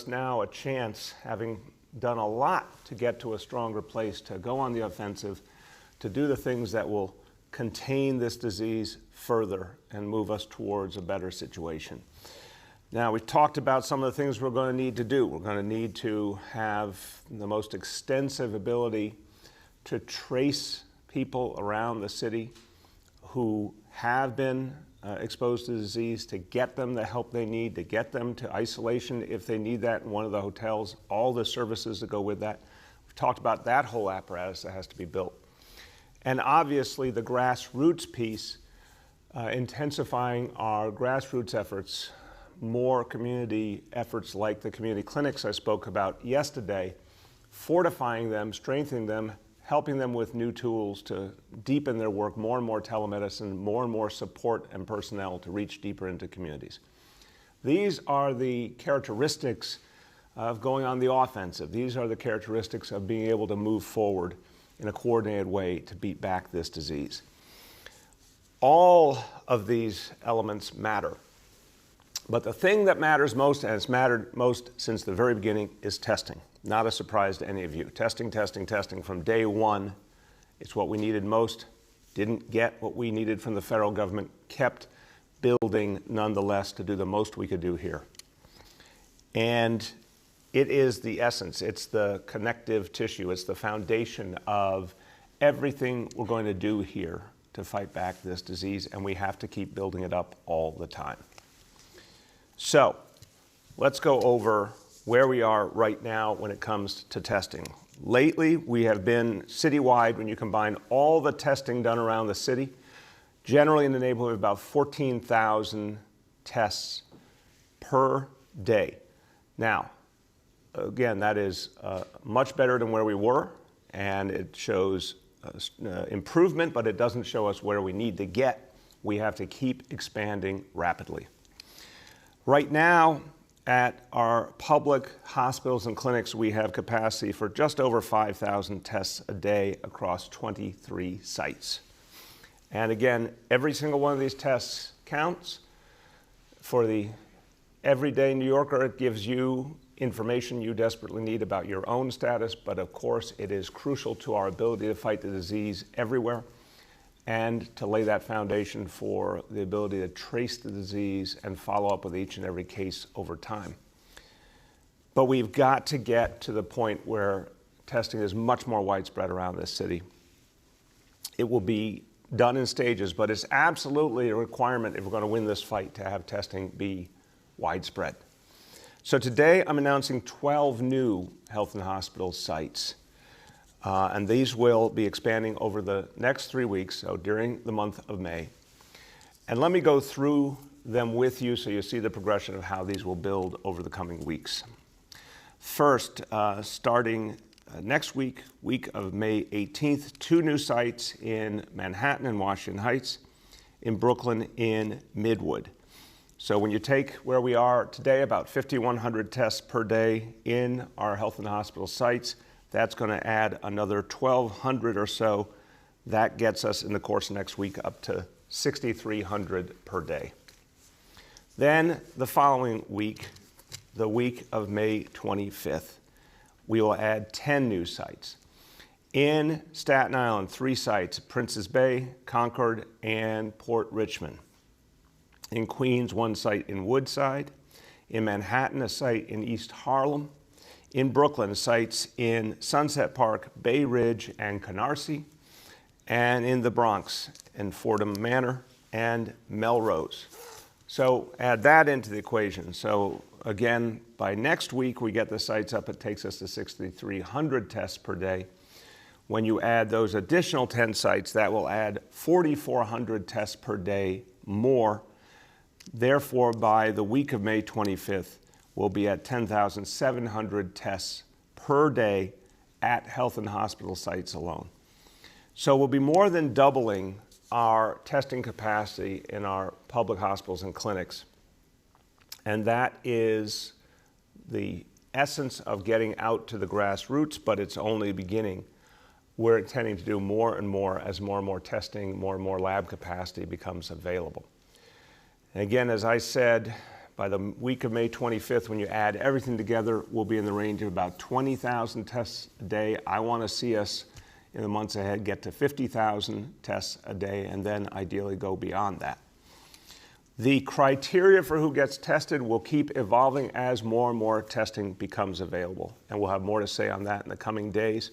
now a chance, having done a lot to get to a stronger place, to go on the offensive, to do the things that will contain this disease further and move us towards a better situation. Now, we've talked about some of the things we're going to need to do. We're going to need to have the most extensive ability to trace people around the city who have been exposed to the disease, to get them the help they need, to get them to isolation if they need that in one of the hotels, all the services that go with that. We've talked about that whole apparatus that has to be built. And obviously the grassroots piece, intensifying our grassroots efforts, more community efforts like the community clinics I spoke about yesterday, fortifying them, strengthening them, helping them with new tools to deepen their work, more and more telemedicine, more and more support and personnel to reach deeper into communities. These are the characteristics of going on the offensive. These are the characteristics of being able to move forward in a coordinated way to beat back this disease. All of these elements matter. But the thing that matters most, and it's mattered most since the very beginning, is testing. Not a surprise to any of you. Testing, testing, testing from day one. It's what we needed most. Didn't get what we needed from the federal government. Kept building nonetheless to do the most we could do here. And it is the essence. It's the connective tissue. It's the foundation of everything we're going to do here to fight back this disease, and we have to keep building it up all the time. So let's go over where we are right now when it comes to testing. Lately, we have been citywide, when you combine all the testing done around the city, generally in the neighborhood of about 14,000 tests per day. Now, again, that is much better than where we were, and it shows improvement, but it doesn't show us where we need to get. We have to keep expanding rapidly. Right now, at our public hospitals and clinics, we have capacity for just over 5,000 tests a day across 23 sites. And again, every single one of these tests counts. For the everyday New Yorker, it gives you information you desperately need about your own status, but of course, it is crucial to our ability to fight the disease everywhere, and to lay that foundation for the ability to trace the disease and follow up with each and every case over time. But we've got to get to the point where testing is much more widespread around this city. It will be done in stages, but it's absolutely a requirement if we're going to win this fight to have testing be widespread. So today I'm announcing 12 new health and hospital sites. And these will be expanding over the next 3 weeks, so during the month of May. And let me go through them with you so you see the progression of how these will build over the coming weeks. First, starting next week, week of May 18th, 2 new sites in Manhattan and Washington Heights, in Brooklyn, in Midwood. So when you take where we are today, about 5,100 tests per day in our health and hospital sites, that's going to add another 1,200 or so. That gets us in the course of next week up to 6,300 per day. Then the following week, the week of May 25th, we will add 10 new sites. In Staten Island, 3 sites, Princess Bay, Concord, and Port Richmond. In Queens, 1 site in Woodside. In Manhattan, a site in East Harlem. In Brooklyn, sites in Sunset Park, Bay Ridge, and Canarsie. And in the Bronx, in Fordham Manor and Melrose. So add that into the equation. So again, by next week, we get the sites up. It takes us to 6,300 tests per day. When you add those additional 10 sites, that will add 4,400 tests per day more. Therefore, by the week of May 25th, we'll be at 10,700 tests per day at health and hospital sites alone. So we'll be more than doubling our testing capacity in our public hospitals and clinics. And that is the essence of getting out to the grassroots, but it's only the beginning. We're intending to do more and more as more and more testing, more and more lab capacity becomes available. And again, as I said, by the week of May 25th, when you add everything together, we'll be in the range of about 20,000 tests a day. I want to see us in the months ahead get to 50,000 tests a day, and then ideally go beyond that. The criteria for who gets tested will keep evolving as more and more testing becomes available, and we'll have more to say on that in the coming days.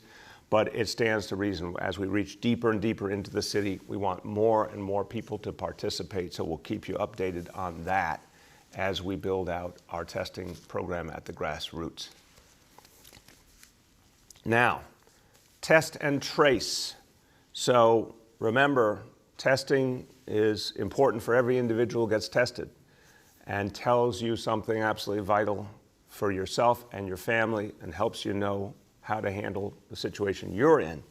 But it stands to reason, as we reach deeper and deeper into the city, we want more and more people to participate, so we'll keep you updated on that as we build out our testing program at the grassroots. Now, test and trace. So remember, testing is important for every individual who gets tested and tells you something absolutely vital for yourself and your family and helps you know how to handle the situation you're in.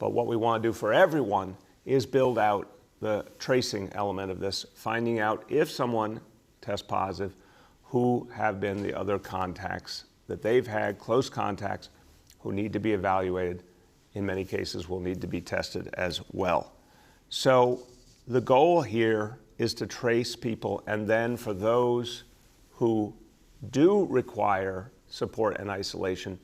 But what we want to do for everyone is build out the tracing element of this, finding out if someone tests positive, who have been the other contacts that they've had, close contacts, who need to be evaluated. In many cases will need to be tested as well. So the goal here is to trace people, and then for those who do require support and isolation,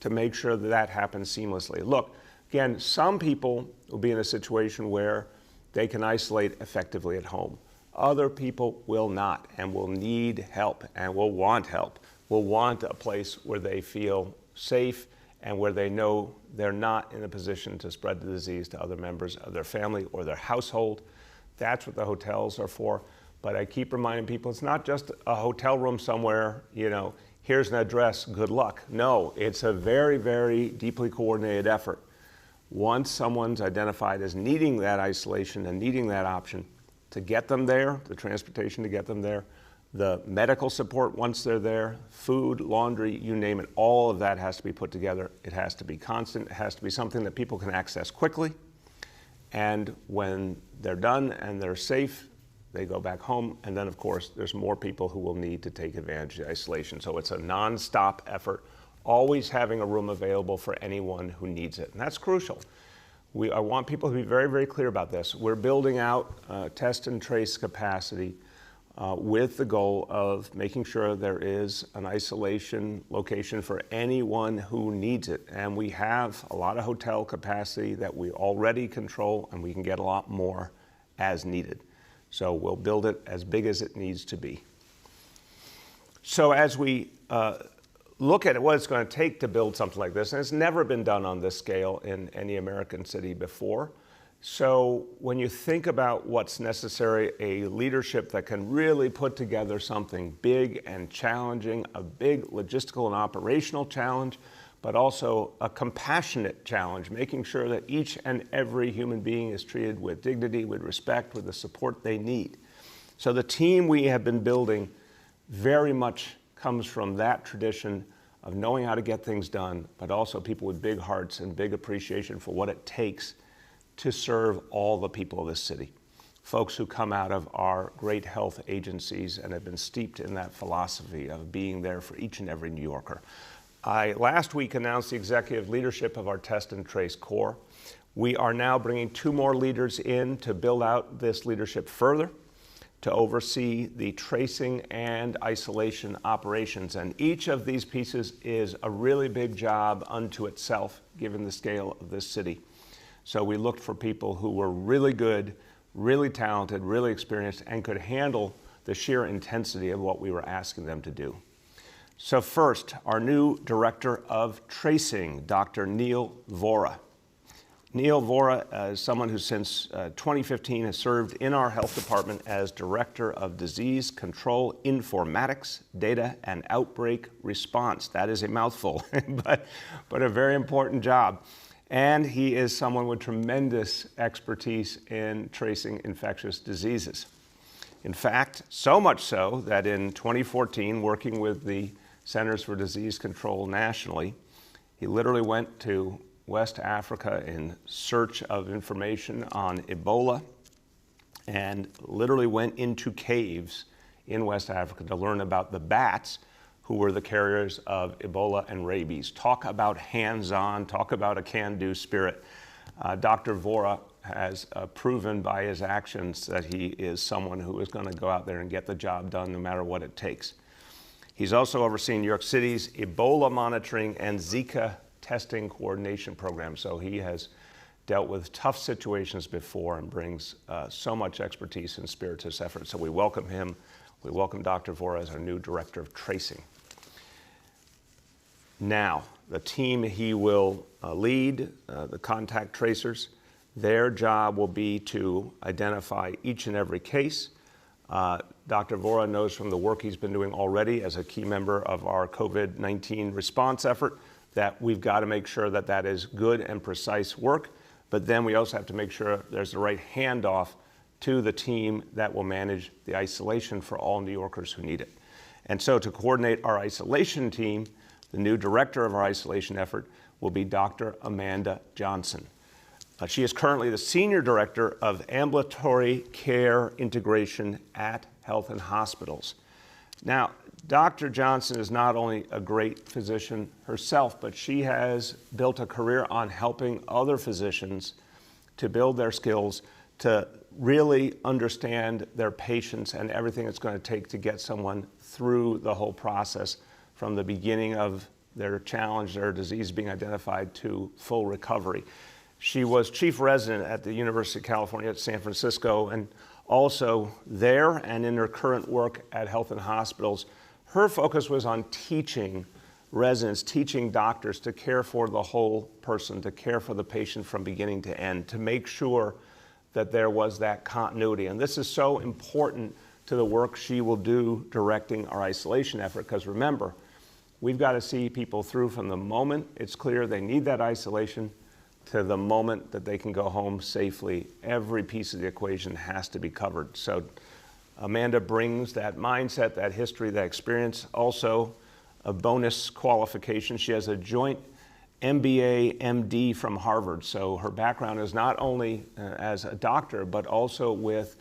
to make sure that that happens seamlessly. Look, again, some people will be in a situation where they can isolate effectively at home. Other people will not, and will need help, and will want help, will want a place where they feel safe and where they know they're not in a position to spread the disease to other members of their family or their household. That's what the hotels are for. But I keep reminding people, it's not just a hotel room somewhere, you know, here's an address, good luck. No, it's a very, very deeply coordinated effort. Once someone's identified as needing that isolation and needing that option, to get them there, the transportation to get them there, the medical support once they're there, food, laundry, you name it, all of that has to be put together. It has to be constant. It has to be something that people can access quickly. And when they're done and they're safe, they go back home. And then, of course, there's more people who will need to take advantage of isolation. So it's a nonstop effort, always having a room available for anyone who needs it. And that's crucial. I want people to be very, very clear about this. We're building out test and trace capacity with the goal of making sure there is an isolation location for anyone who needs it. And we have a lot of hotel capacity that we already control, and we can get a lot more as needed. So we'll build it as big as it needs to be. So as we look at what it's going to take to build something like this, and it's never been done on this scale in any American city before. So when you think about what's necessary, a leadership that can really put together something big and challenging, a big logistical and operational challenge, but also a compassionate challenge, making sure that each and every human being is treated with dignity, with respect, with the support they need. So the team we have been building very much comes from that tradition of knowing how to get things done, but also people with big hearts and big appreciation for what it takes to serve all the people of this city. Folks who come out of our great health agencies and have been steeped in that philosophy of being there for each and every New Yorker. I last week announced the executive leadership of our Test and Trace Corps. We are now bringing 2 more leaders in to build out this leadership further, to oversee the tracing and isolation operations. And each of these pieces is a really big job unto itself, given the scale of this city. So we looked for people who were really good, really talented, really experienced, and could handle the sheer intensity of what we were asking them to do. So first, our new Director of Tracing, Dr. Neil Vora. Neil Vora is someone who since 2015 has served in our health department as Director of Disease Control Informatics, Data, and Outbreak Response. That is a mouthful, but a very important job. And he is someone with tremendous expertise in tracing infectious diseases. In fact, so much so that in 2014, working with the Centers for Disease Control nationally, he literally went to West Africa in search of information on Ebola, and literally went into caves in West Africa to learn about the bats who were the carriers of Ebola and rabies. Talk about hands-on, talk about a can-do spirit. Dr. Vora has proven by his actions that he is someone who is going to go out there and get the job done no matter what it takes. He's also overseen New York City's Ebola monitoring and Zika testing coordination program. So he has dealt with tough situations before and brings so much expertise and spirit to this effort. So we welcome him. We welcome Dr. Vora as our new Director of Tracing. Now, the team he will lead, the contact tracers, their job will be to identify each and every case. Dr. Vora knows from the work he's been doing already as a key member of our COVID-19 response effort that we've got to make sure that that is good and precise work, but then we also have to make sure there's the right handoff to the team that will manage the isolation for all New Yorkers who need it. And so to coordinate our isolation team, the new director of our isolation effort will be Dr. Amanda Johnson. She is currently the Senior Director of Ambulatory Care Integration at Health and Hospitals. Now, Dr. Johnson is not only a great physician herself, but she has built a career on helping other physicians to build their skills to really understand their patients and everything it's going to take to get someone through the whole process from the beginning of their challenge, their disease being identified, to full recovery. She was chief resident at the University of California at San Francisco, and also there and in her current work at Health and Hospitals, her focus was on teaching residents, teaching doctors to care for the whole person, to care for the patient from beginning to end, to make sure that there was that continuity. And this is so important to the work she will do directing our isolation effort, because remember, we've got to see people through from the moment it's clear they need that isolation to the moment that they can go home safely. Every piece of the equation has to be covered. So Amanda brings that mindset, that history, that experience, also a bonus qualification. She has a joint MBA, MD from Harvard. So her background is not only as a doctor, but also with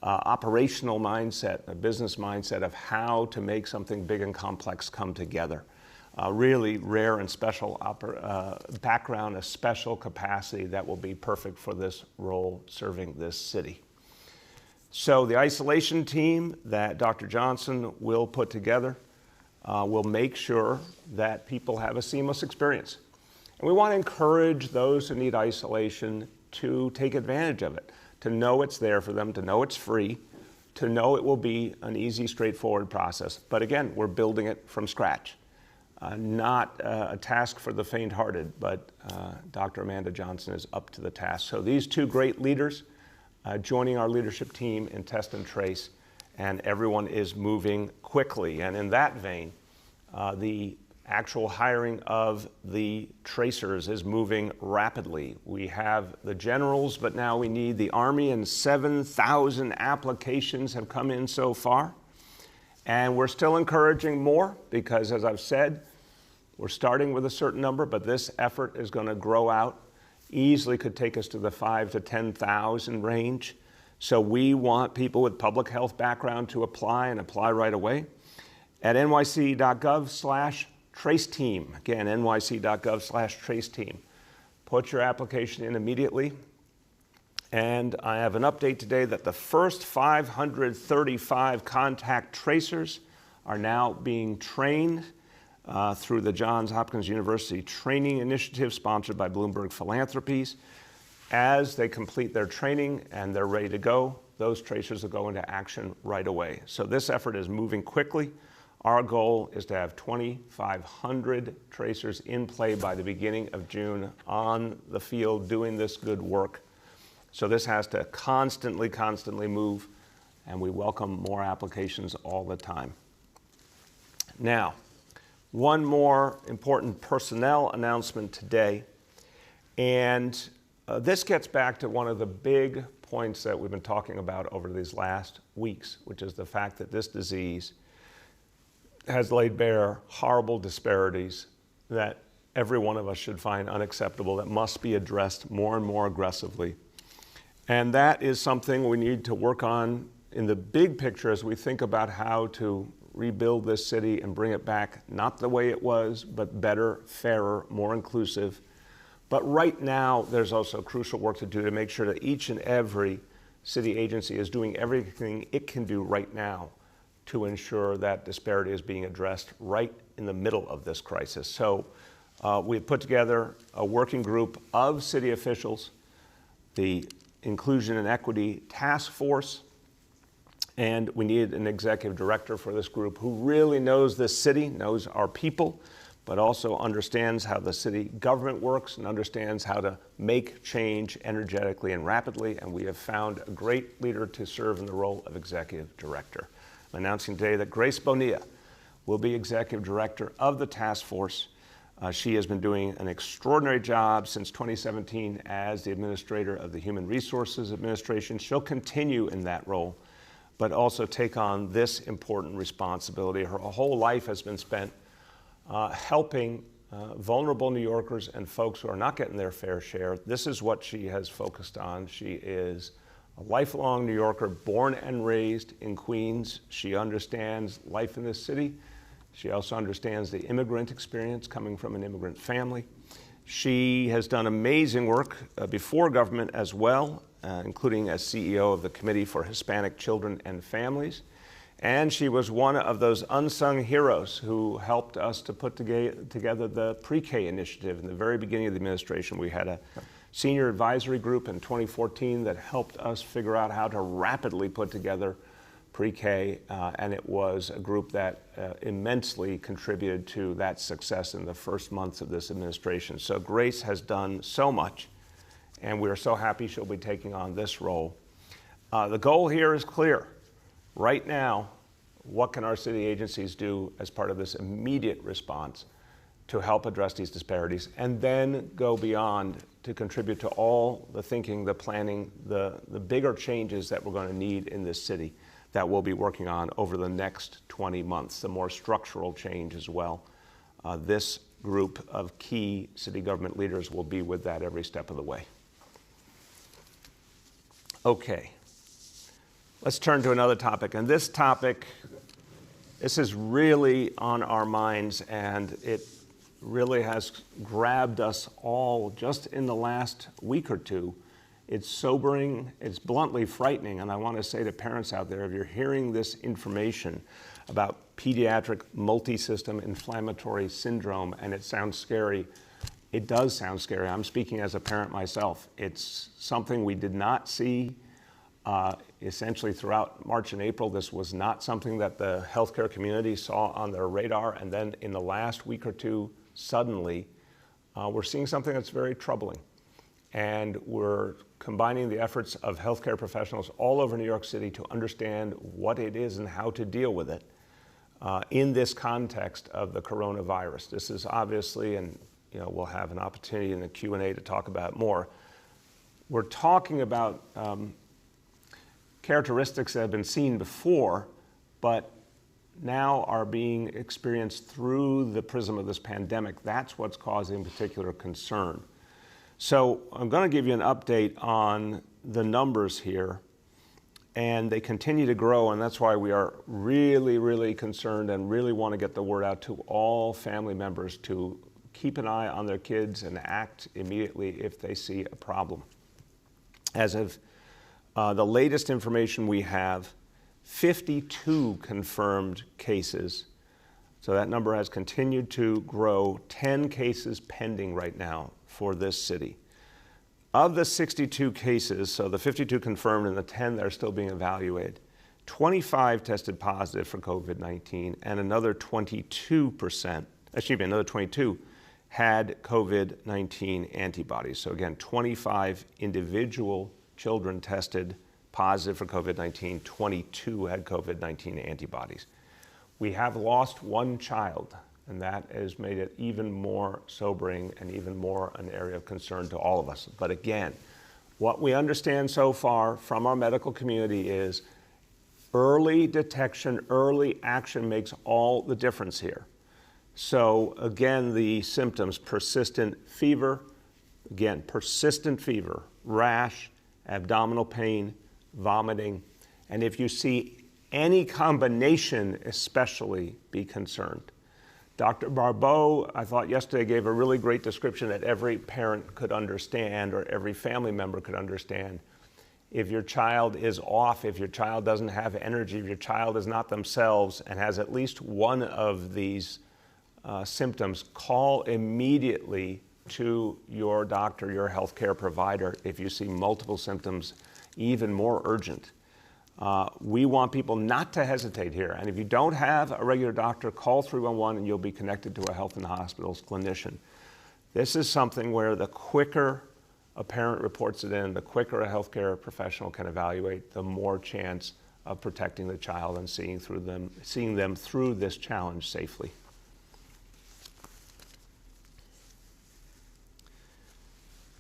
operational mindset, a business mindset of how to make something big and complex come together. Really rare and special background, a special capacity that will be perfect for this role serving this city. So the isolation team that Dr. Johnson will put together will make sure that people have a seamless experience. And we want to encourage those who need isolation to take advantage of it, to know it's there for them, to know it's free, to know it will be an easy, straightforward process. But again, we're building it from scratch. Not a task for the faint-hearted, but Dr. Amanda Johnson is up to the task. So these two great leaders joining our leadership team in Test and Trace, and everyone is moving quickly. And in that vein, the actual hiring of the tracers is moving rapidly. We have the generals, but now we need the Army, and 7,000 applications have come in so far. And we're still encouraging more because, as I've said, we're starting with a certain number, but this effort is going to grow out. Easily could take us to the 5,000 to 10,000 range. So we want people with public health background to apply, and apply right away at nyc.gov/traceteam. Again, nyc.gov/traceteam. Put your application in immediately. And I have an update today that the first 535 contact tracers are now being trained through the Johns Hopkins University Training Initiative sponsored by Bloomberg Philanthropies. As they complete their training and they're ready to go, those tracers will go into action right away. So this effort is moving quickly. Our goal is to have 2,500 tracers in play by the beginning of June on the field doing this good work. So this has to constantly move, and we welcome more applications all the time. Now, one more important personnel announcement today, and this gets back to one of the big points that we've been talking about over these last weeks, which is the fact that this disease has laid bare horrible disparities that every one of us should find unacceptable, that must be addressed more and more aggressively. And that is something we need to work on in the big picture as we think about how to rebuild this city and bring it back, not the way it was, but better, fairer, more inclusive, But right now, there's also crucial work to do to make sure that each and every city agency is doing everything it can do right now to ensure that disparity is being addressed right in the middle of this crisis. So we've put together a working group of city officials, the Inclusion and Equity Task Force, and we needed an executive director for this group who really knows this city, knows our people, but also understands how the city government works and understands how to make change energetically and rapidly. And we have found a great leader to serve in the role of executive director. I'm announcing today that Grace Bonilla will be executive director of the task force. She has been doing an extraordinary job since 2017 as the administrator of the Human Resources Administration. She'll continue in that role, but also take on this important responsibility. Her whole life has been spent helping vulnerable New Yorkers and folks who are not getting their fair share. This is what she has focused on. She is a lifelong New Yorker, born and raised in Queens. She understands life in this city. She also understands the immigrant experience coming from an immigrant family. She has done amazing work before government as well, including as CEO of the Committee for Hispanic Children and Families. And she was one of those unsung heroes who helped us to put together the pre-K initiative. In the very beginning of the administration, we had a senior advisory group in 2014 that helped us figure out how to rapidly put together pre-K, and it was a group that immensely contributed to that success in the first months of this administration. So Grace has done so much, and we're so happy she'll be taking on this role. The goal here is clear. Right now, what can our city agencies do as part of this immediate response to help address these disparities, and then go beyond to contribute to all the thinking, the planning, the bigger changes that we're going to need in this city that we'll be working on over the next 20 months, the more structural change as well. This group of key city government leaders will be with that every step of the way. Okay, let's turn to another topic. And this topic, this is really on our minds, and it really has grabbed us all just in the last week or two. It's sobering, it's bluntly frightening, and I want to say to parents out there, if you're hearing this information about pediatric multi-system inflammatory syndrome and it sounds scary, it does sound scary. I'm speaking as a parent myself. It's something we did not see essentially throughout March and April. This was not something that the healthcare community saw on their radar, and then in the last week or two, suddenly, we're seeing something that's very troubling. And we're combining the efforts of healthcare professionals all over New York City to understand what it is and how to deal with it in this context of the coronavirus. This is obviously, and we'll have an opportunity in the Q&A to talk about it more. We're talking about characteristics that have been seen before, but now are being experienced through the prism of this pandemic. That's what's causing particular concern. So I'm going to give you an update on the numbers here, and they continue to grow, and that's why we are really, really concerned and really want to get the word out to all family members to keep an eye on their kids and act immediately if they see a problem. As of the latest information we have, 52 confirmed cases. So that number has continued to grow, 10 cases pending right now for this city. Of the 62 cases, so the 52 confirmed and the 10 that are still being evaluated, 25 tested positive for COVID-19 and another 22 had COVID-19 antibodies. So again, 25 individual children tested positive for COVID-19, 22 had COVID-19 antibodies. We have lost one child, and that has made it even more sobering and even more an area of concern to all of us. But again, what we understand so far from our medical community is early detection, early action makes all the difference here. So again, the symptoms, persistent fever, rash, abdominal pain, vomiting, and if you see any combination, especially be concerned. Dr. Barbeau, I thought yesterday, gave a really great description that every parent could understand or every family member could understand. If your child is off, if your child doesn't have energy, if your child is not themselves and has at least one of these symptoms, call immediately to your doctor, your healthcare provider. If you see multiple symptoms, even more urgent. We want people not to hesitate here. And if you don't have a regular doctor, call 311 and you'll be connected to a health and hospitals clinician. This is something where the quicker a parent reports it in, the quicker a healthcare professional can evaluate, the more chance of protecting the child and seeing them through this challenge safely.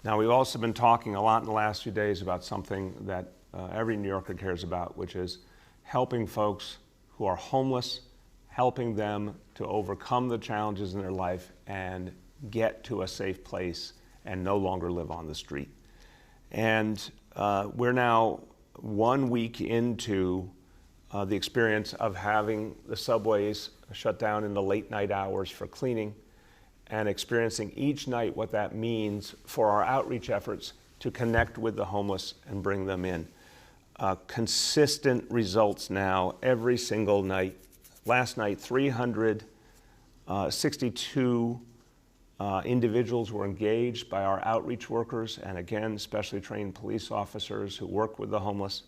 Now, we've also been talking a lot in the last few days about something that every New Yorker cares about, which is helping folks who are homeless, helping them to overcome the challenges in their life and get to a safe place and no longer live on the street. And we're now 1 week into the experience of having the subways shut down in the late night hours for cleaning, and experiencing each night what that means for our outreach efforts to connect with the homeless and bring them in. Consistent results now every single night. Last night, 362 individuals were engaged by our outreach workers, and again, specially trained police officers who work with the homeless.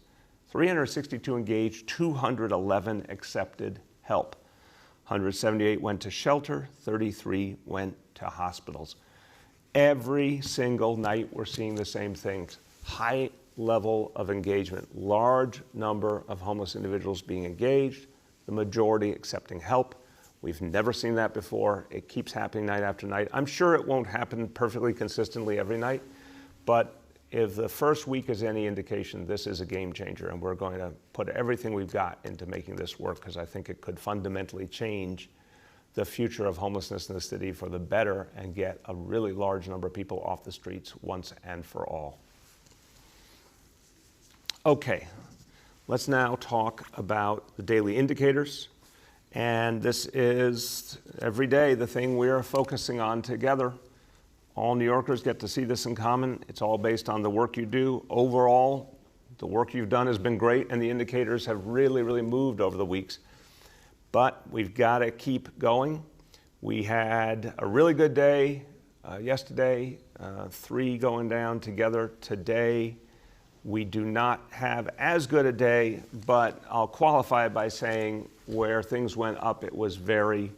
362 engaged, 211 accepted help. 178 went to shelter, 33 went to hospitals. Every single night we're seeing the same things. High level of engagement, large number of homeless individuals being engaged, the majority accepting help. We've never seen that before. It keeps happening night after night. I'm sure it won't happen perfectly consistently every night, but if the first week is any indication, this is a game changer, and we're going to put everything we've got into making this work, because I think it could fundamentally change the future of homelessness in the city for the better and get a really large number of people off the streets once and for all. Okay, let's now talk about the daily indicators. And this is every day the thing we're focusing on together. All New Yorkers get to see this in common. It's all based on the work you do. Overall, the work you've done has been great, and the indicators have really, really moved over the weeks. But we've got to keep going. We had a really good day yesterday, 3 going down together. Today, we do not have as good a day, but I'll qualify it by saying where things went up, it was by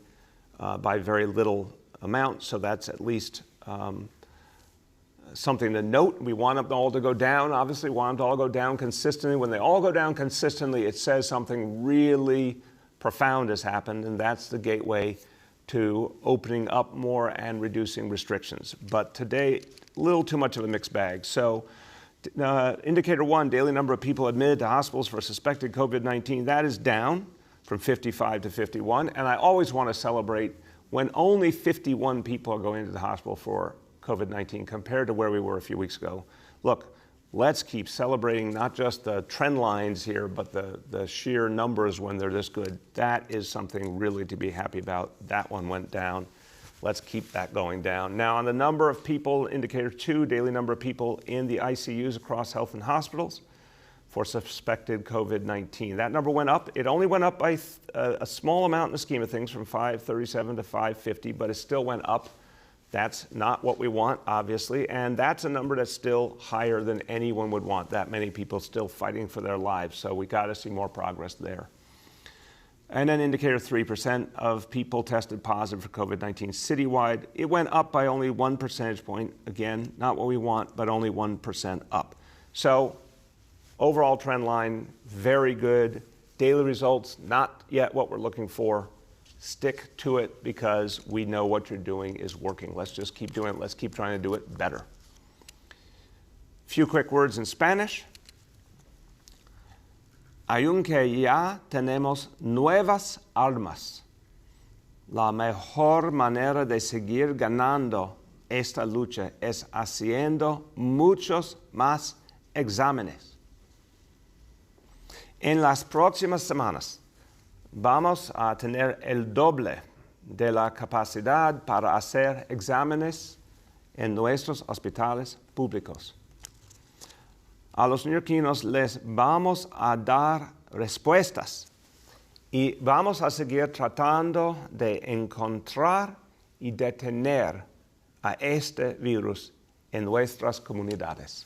very little amount, so that's at least something to note. We want them all to go down, obviously, want them to all go down consistently. When they all go down consistently, it says something really profound has happened, and that's the gateway to opening up more and reducing restrictions. But today, a little too much of a mixed bag. So indicator 1, daily number of people admitted to hospitals for suspected COVID-19, that is down from 55 to 51. And I always want to celebrate when only 51 people are going into the hospital for COVID-19 compared to where we were a few weeks ago. Look, let's keep celebrating not just the trend lines here, but the sheer numbers when they're this good. That is something really to be happy about. That one went down. Let's keep that going down. Now, on the number of people, indicator 2, daily number of people in the ICUs across health and hospitals for suspected COVID-19. That number went up. It only went up by a small amount in the scheme of things, from 537 to 550, but it still went up. That's not what we want, obviously, and that's a number that's still higher than anyone would want, that many people still fighting for their lives, so we got to see more progress there. And then indicator 3% of people tested positive for COVID-19 citywide. It went up by only 1 percentage point. Again, not what we want, but only 1% up. So overall trend line, very good. Daily results, not yet what we're looking for. Stick to it because we know what you're doing is working. Let's just keep doing it. Let's keep trying to do it better. Few quick words in Spanish. Aunque ya tenemos nuevas armas, la mejor manera de seguir ganando esta lucha es haciendo muchos más exámenes. En las próximas semanas vamos a tener el doble de la capacidad para hacer exámenes en nuestros hospitales públicos. A los neoyorquinos les vamos a dar respuestas y vamos a seguir tratando de encontrar y detener a este virus en nuestras comunidades.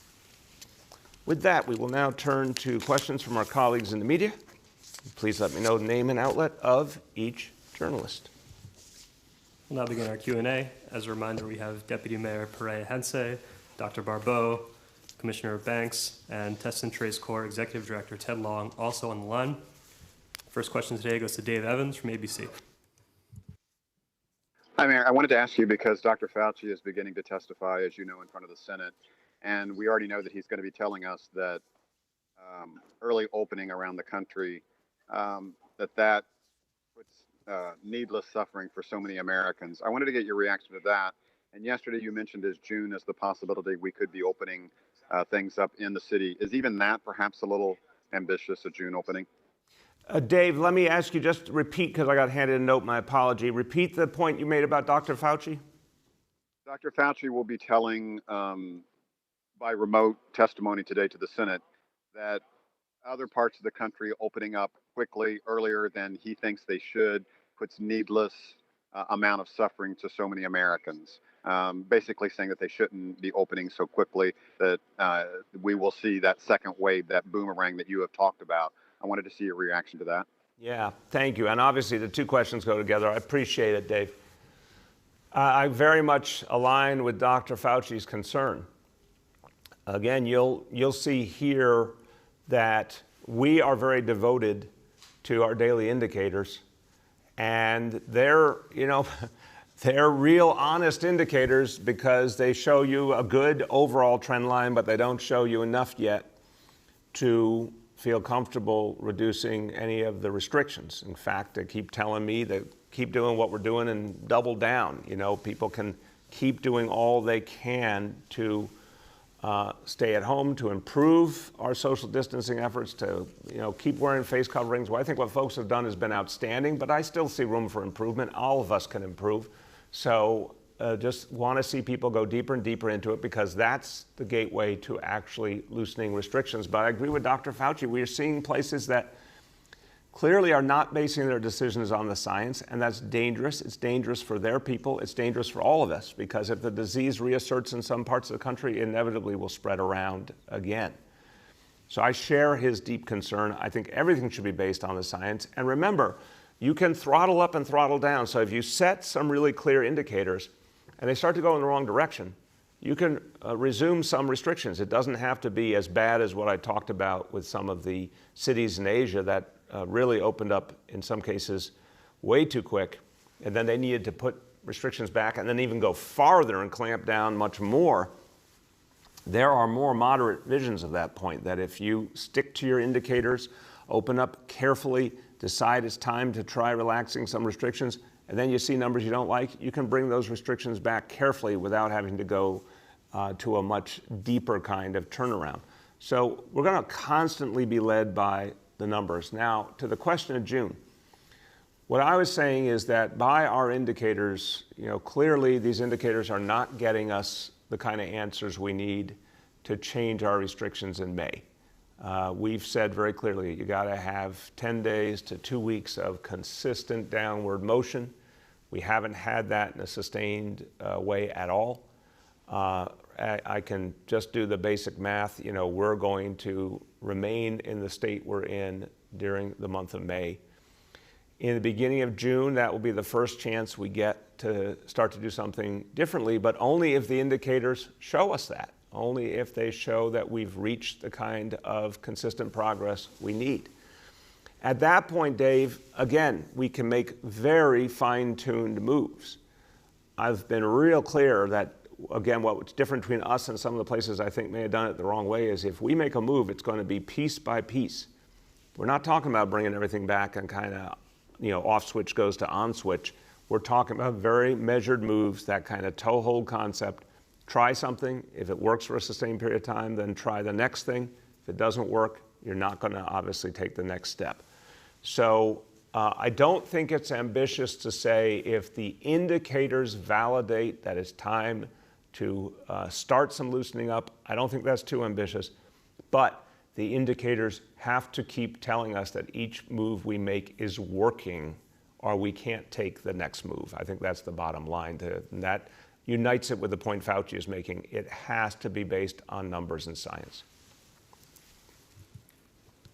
With that, we will now turn to questions from our colleagues in the media. Please let me know the name and outlet of each journalist. We'll now begin our Q&A. As a reminder, we have Deputy Mayor Perea Hense, Dr. Barbeau, Commissioner Banks, and Test and Trace Corps Executive Director Ted Long also on the line. First question today goes to Dave Evans from ABC. Hi, Mayor. I wanted to ask you because Dr. Fauci is beginning to testify, as you know, in front of the Senate. And we already know that he's going to be telling us that early opening around the country, that puts needless suffering for so many Americans. I wanted to get your reaction to that. And yesterday you mentioned as June as the possibility we could be opening things up in the city. Is even that perhaps a little ambitious, a June opening? Dave, let me ask you, just repeat, because I got handed a note, my apology. Repeat the point you made about Dr. Fauci. Dr. Fauci will be telling by remote testimony today to the Senate that other parts of the country opening up quickly earlier than he thinks they should puts needless amount of suffering to so many Americans. Basically saying that they shouldn't be opening so quickly, that we will see that second wave, that boomerang that you have talked about. I wanted to see your reaction to that. Yeah, thank you. And obviously the two questions go together. I appreciate it, Dave. I very much align with Dr. Fauci's concern. Again, you'll see here that we are very devoted to our daily indicators, and they're real honest indicators because they show you a good overall trend line, but they don't show you enough yet to feel comfortable reducing any of the restrictions. In fact, they keep telling me that keep doing what we're doing and double down. People can keep doing all they can to stay at home, to improve our social distancing efforts, to keep wearing face coverings. Well, I think what folks have done has been outstanding, but I still see room for improvement. All of us can improve. So just want to see people go deeper and deeper into it, because that's the gateway to actually loosening restrictions. But I agree with Dr. Fauci. We are seeing places that clearly are not basing their decisions on the science, and that's dangerous. It's dangerous for their people. It's dangerous for all of us, because if the disease reasserts in some parts of the country, it inevitably will spread around again. So I share his deep concern. I think everything should be based on the science. And remember, you can throttle up and throttle down. So if you set some really clear indicators and they start to go in the wrong direction, you can resume some restrictions. It doesn't have to be as bad as what I talked about with some of the cities in Asia that really opened up, in some cases, way too quick. And then they needed to put restrictions back and then even go farther and clamp down much more. There are more moderate visions of that point, that if you stick to your indicators, open up carefully, decide it's time to try relaxing some restrictions, and then you see numbers you don't like, you can bring those restrictions back carefully without having to go to a much deeper kind of turnaround. So we're going to constantly be led by the numbers. Now, to the question of June, what I was saying is that by our indicators, clearly these indicators are not getting us the kind of answers we need to change our restrictions in May. We've said very clearly, you got to have 10 days to 2 weeks of consistent downward motion. We haven't had that in a sustained way at all. I can just do the basic math. We're going to remain in the state we're in during the month of May. In the beginning of June, that will be the first chance we get to start to do something differently, but only if the indicators show us that, only if they show that we've reached the kind of consistent progress we need. At that point, Dave, again, we can make very fine-tuned moves. I've been real clear that, again, what's different between us and some of the places I think may have done it the wrong way is if we make a move, it's going to be piece by piece. We're not talking about bringing everything back and kind of, off switch goes to on switch. We're talking about very measured moves, that kind of toe-hold concept. Try something. If it works for a sustained period of time, then try the next thing. If it doesn't work, you're not going to obviously take the next step. So I don't think it's ambitious to say if the indicators validate that it's time to start some loosening up. I don't think that's too ambitious, but the indicators have to keep telling us that each move we make is working, or we can't take the next move. I think that's the bottom line. And that unites it with the point Fauci is making. It has to be based on numbers and science.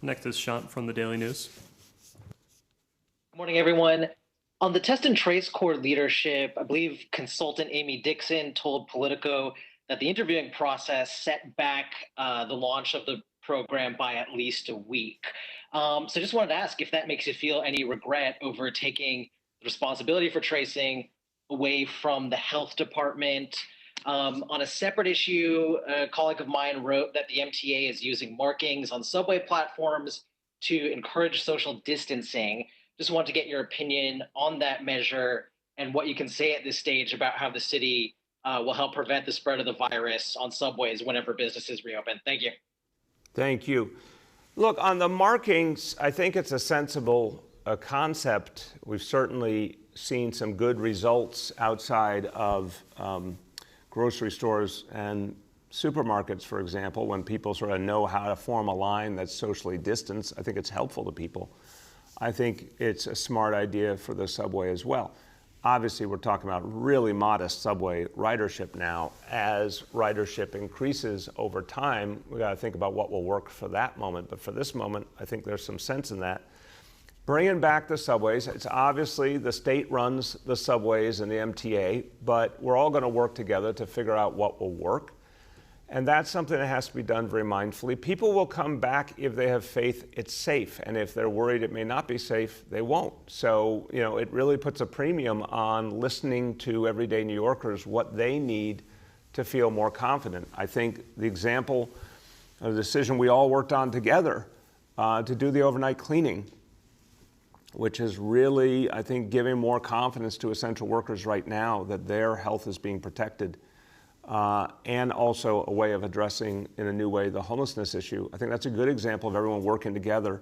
Next is Shant from the Daily News. Good morning, everyone. On the test and trace core leadership, I believe consultant Amy Dixon told Politico that the interviewing process set back the launch of the program by at least a week. So just wanted to ask if that makes you feel any regret over taking the responsibility for tracing away from the health department. On a separate issue, a colleague of mine wrote that the MTA is using markings on subway platforms to encourage social distancing. Just want to get your opinion on that measure and what you can say at this stage about how the city will help prevent the spread of the virus on subways whenever businesses reopen. Thank you. Thank you. Look, on the markings, I think it's a sensible concept. We've certainly seen some good results outside of grocery stores and supermarkets, for example, when people sort of know how to form a line that's socially distanced. I think it's helpful to people. I think it's a smart idea for the subway as well. Obviously, we're talking about really modest subway ridership now. As ridership increases over time, we got to think about what will work for that moment. But for this moment, I think there's some sense in that. Bringing back the subways, it's obviously the state runs the subways and the MTA, but we're all going to work together to figure out what will work. And that's something that has to be done very mindfully. People will come back if they have faith it's safe. And if they're worried it may not be safe, they won't. So, it really puts a premium on listening to everyday New Yorkers, what they need to feel more confident. I think the example of the decision we all worked on together to do the overnight cleaning, which is really, I think, giving more confidence to essential workers right now that their health is being protected. And also a way of addressing in a new way the homelessness issue. I think that's a good example of everyone working together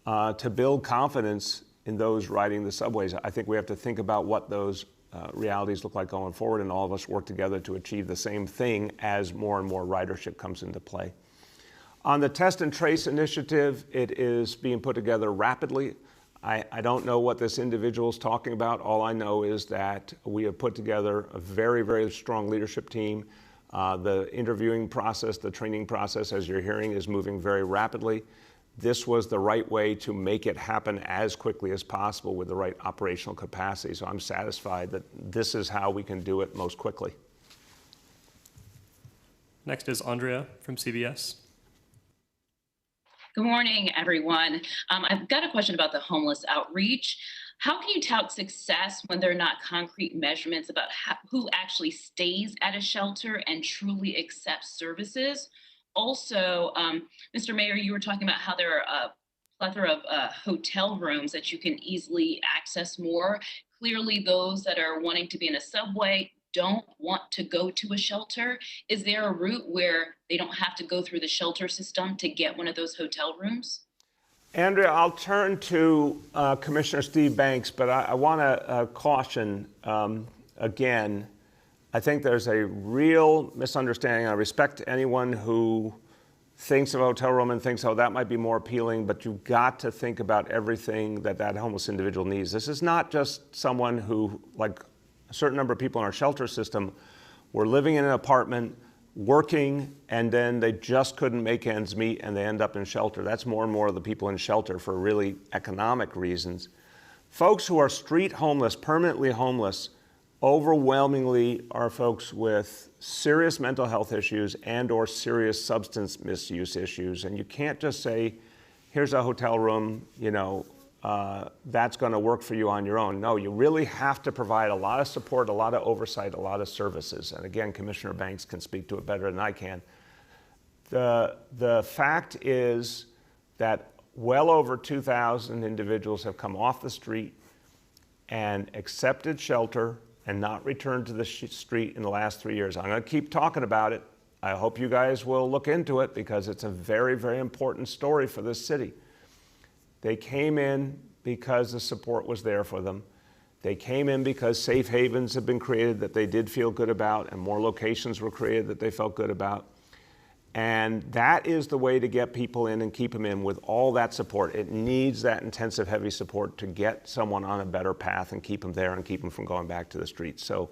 to build confidence in those riding the subways. I think we have to think about what those realities look like going forward, and all of us work together to achieve the same thing as more and more ridership comes into play. On the test and trace initiative, it is being put together rapidly. I don't know what this individual is talking about. All I know is that we have put together a very, very strong leadership team. The interviewing process, the training process, as you're hearing, is moving very rapidly. This was the right way to make it happen as quickly as possible with the right operational capacity. So I'm satisfied that this is how we can do it most quickly. Next is Andrea from CBS. Good morning, everyone. I've got a question about the homeless outreach. How can you tout success when there are not concrete measurements about who actually stays at a shelter and truly accepts services? Also, Mr. Mayor, you were talking about how there are a plethora of hotel rooms that you can easily access more. Clearly, those that are wanting to be in a subway don't want to go to a shelter. Is there a route where they don't have to go through the shelter system to get one of those hotel rooms? Andrea, I'll turn to Commissioner Steve Banks, but I want to caution again. I think there's a real misunderstanding. I respect anyone who thinks of a hotel room and thinks, oh, that might be more appealing, but you've got to think about everything that homeless individual needs. This is not just someone who, like a certain number of people in our shelter system, were living in an apartment, working, and then they just couldn't make ends meet and they end up in shelter. That's more and more of the people in shelter for really economic reasons. Folks who are street homeless, permanently homeless, overwhelmingly are folks with serious mental health issues and or serious substance misuse issues. And you can't just say, here's a hotel room, that's going to work for you on your own. No, you really have to provide a lot of support, a lot of oversight, a lot of services. And again, Commissioner Banks can speak to it better than I can. The fact is that well over 2,000 individuals have come off the street and accepted shelter and not returned to the street in the last 3 years. I'm going to keep talking about it. I hope you guys will look into it because it's a very, very important story for this city. They came in because the support was there for them. They came in because safe havens have been created that they did feel good about, and more locations were created that they felt good about. And that is the way to get people in and keep them in with all that support. It needs that intensive, heavy support to get someone on a better path and keep them there and keep them from going back to the streets. So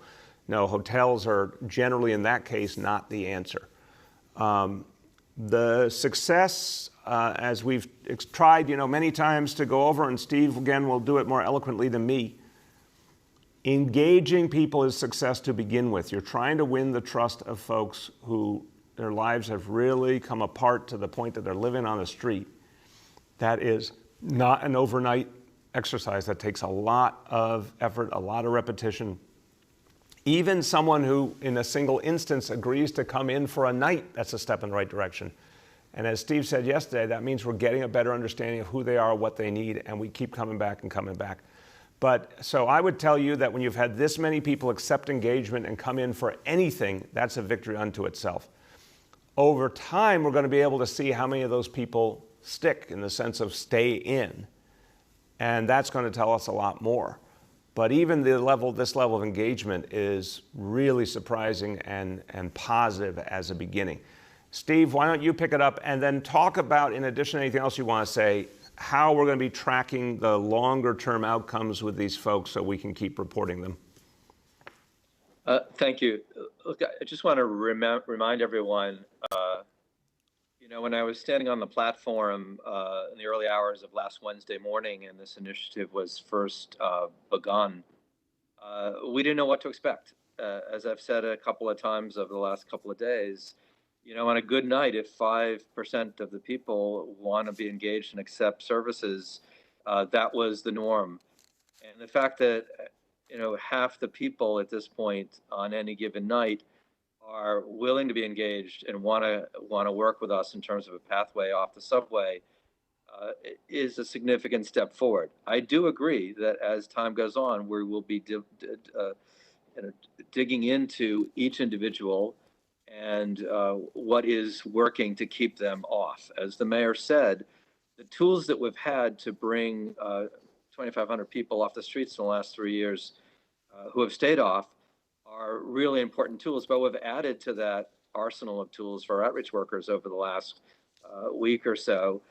no, hotels are generally in that case not the answer. The success, as we've tried, many times to go over, and Steve again will do it more eloquently than me, engaging people is success to begin with. You're trying to win the trust of folks who their lives have really come apart to the point that they're living on the street. That is not an overnight exercise. That takes a lot of effort, a lot of repetition. Even someone who, in a single instance, agrees to come in for a night, that's a step in the right direction. And as Steve said yesterday, that means we're getting a better understanding of who they are, what they need, and we keep coming back and coming back. But so I would tell you that when you've had this many people accept engagement and come in for anything, that's a victory unto itself. Over time, we're going to be able to see how many of those people stick in the sense of stay in. And that's going to tell us a lot more. But even this level of engagement is really surprising and positive as a beginning. Steve, why don't you pick it up and then talk about, in addition to anything else you want to say, how we're going to be tracking the longer term outcomes with these folks so we can keep reporting them. Thank you. Look, I just want to remind everyone, when I was standing on the platform in the early hours of last Wednesday morning and this initiative was first begun, we didn't know what to expect. As I've said a couple of times over the last couple of days, on a good night, if 5% of the people want to be engaged and accept services, that was the norm. And the fact that half the people at this point on any given night are willing to be engaged and want to work with us in terms of a pathway off the subway is a significant step forward. I do agree that as time goes on, we will be digging into each individual and what is working to keep them off. As the mayor said, the tools that we've had to bring 2,500 people off the streets in the last 3 years who have stayed off are really important tools, but we've added to that arsenal of tools for our outreach workers over the last week or so.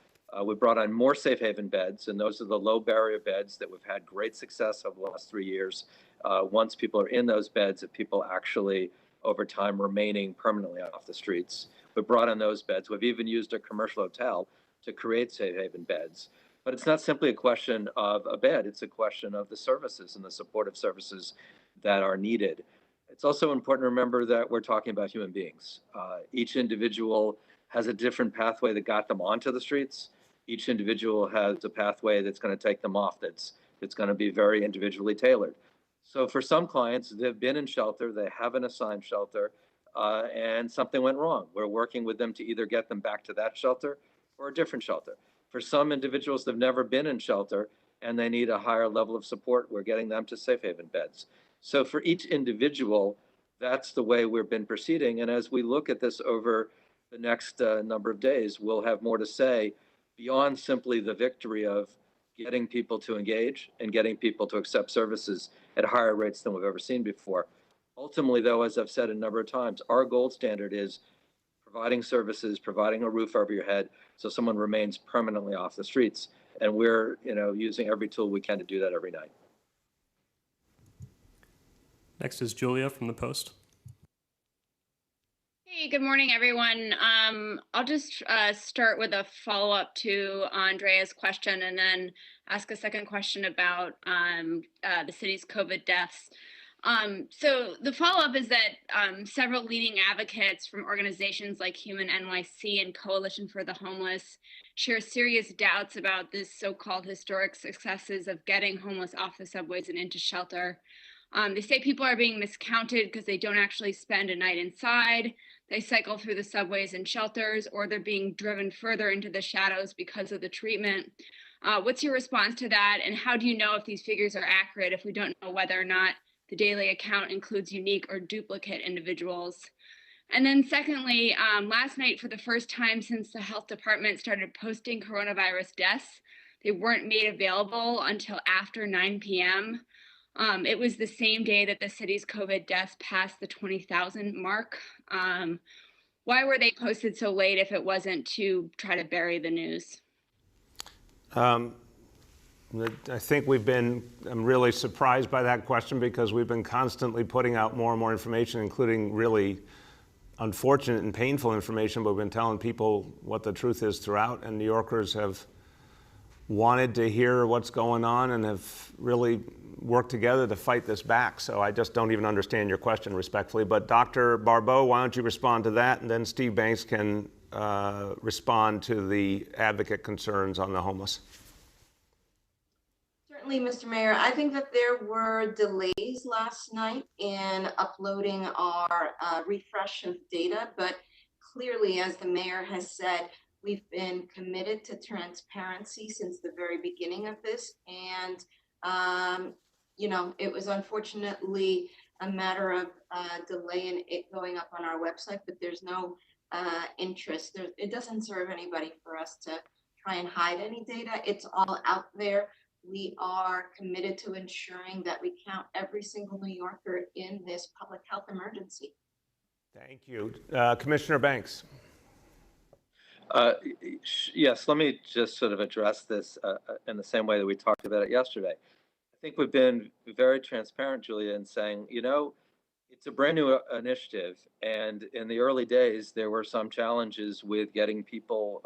We brought on more safe haven beds, and those are the low barrier beds that we've had great success over the last 3 years. Once people are in those beds, that people actually over time remaining permanently off the streets. We brought on those beds. We've even used a commercial hotel to create safe haven beds. But it's not simply a question of a bed, it's a question of the services and the supportive services that are needed. It's also important to remember that we're talking about human beings. Each individual has a different pathway that got them onto the streets. Each individual has a pathway that's going to take them off that's going to be very individually tailored. So for some clients, they've been in shelter, they have an assigned shelter, and something went wrong. We're working with them to either get them back to that shelter or a different shelter. For some individuals that have never been in shelter and they need a higher level of support, we're getting them to safe haven beds. So for each individual, that's the way we've been proceeding. And as we look at this over the next number of days, we'll have more to say beyond simply the victory of getting people to engage and getting people to accept services at higher rates than we've ever seen before. Ultimately, though, as I've said a number of times, our gold standard is providing services, providing a roof over your head so someone remains permanently off the streets. And we're using every tool we can to do that every night. Next is Julia from the Post. Hey, good morning, everyone. I'll just start with a follow-up to Andrea's question and then ask a second question about the city's COVID deaths. So the follow-up is that several leading advocates from organizations like Human NYC and Coalition for the Homeless share serious doubts about this so-called historic successes of getting homeless off the subways and into shelter. They say people are being miscounted because they don't actually spend a night inside. They cycle through the subways and shelters, or they're being driven further into the shadows because of the treatment. What's your response to that? And how do you know if these figures are accurate if we don't know whether or not the daily account includes unique or duplicate individuals? And then secondly, last night, for the first time since the health department started posting coronavirus deaths, they weren't made available until after 9 p.m. It was the same day that the city's COVID deaths passed the 20,000 mark. Why were they posted so late if it wasn't to try to bury the news? I think I'm really surprised by that question because we've been constantly putting out more and more information, including really unfortunate and painful information, but we've been telling people what the truth is throughout, and New Yorkers have wanted to hear what's going on and have really worked together to fight this back. So I just don't even understand your question respectfully. But Dr. Barbeau, why don't you respond to that, and then Steve Banks can respond to the advocate concerns on the homeless. Certainly, Mr. Mayor. I think that there were delays last night in uploading our refresh of data, but clearly, as the mayor has said, we've been committed to transparency since the very beginning of this. And, you know, it was unfortunately a matter of delay in it going up on our website, but there's no interest. It doesn't serve anybody for us to try and hide any data. It's all out there. We are committed to ensuring that we count every single New Yorker in this public health emergency. Thank you. Commissioner Banks. Yes, let me just sort of address this in the same way that we talked about it yesterday. I think we've been very transparent, Julia, in saying, you know, it's a brand new initiative. And in the early days, there were some challenges with getting people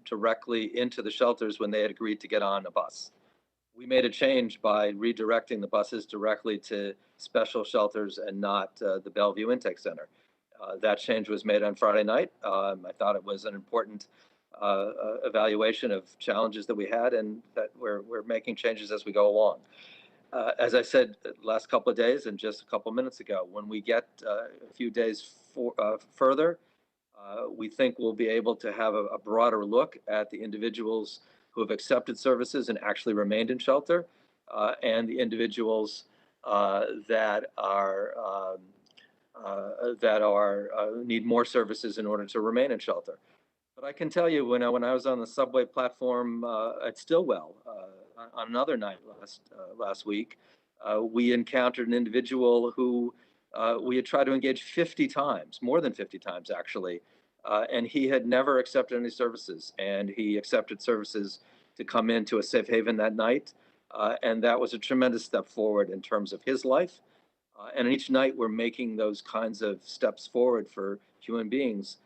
directly into the shelters when they had agreed to get on a bus. We made a change by redirecting the buses directly to special shelters and not the Bellevue Intake Center. That change was made on Friday night. I thought it was an important evaluation of challenges that we had, and that we're making changes as we go along. As I said last couple of days and just a couple of minutes ago, when we get a few days further, we think we'll be able to have a broader look at the individuals who have accepted services and actually remained in shelter, and the individuals that need more services in order to remain in shelter. But I can tell you, when I was on the subway platform at Stillwell on another night last week, we encountered an individual who we had tried to engage 50 times, more than 50 times actually, and he had never accepted any services, and he accepted services to come into a safe haven that night, and that was a tremendous step forward in terms of his life. And each night we're making those kinds of steps forward for human beings,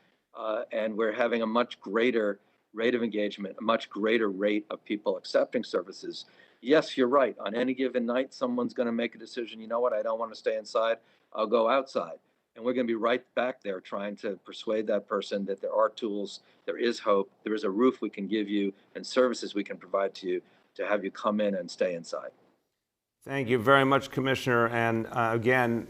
and we're having a much greater rate of engagement, a much greater rate of people accepting services. Yes, you're right. On any given night, someone's going to make a decision, you know what, I don't want to stay inside, I'll go outside. And we're going to be right back there trying to persuade that person that there are tools, there is hope, there is a roof we can give you and services we can provide to you to have you come in and stay inside. Thank you very much, Commissioner. And again,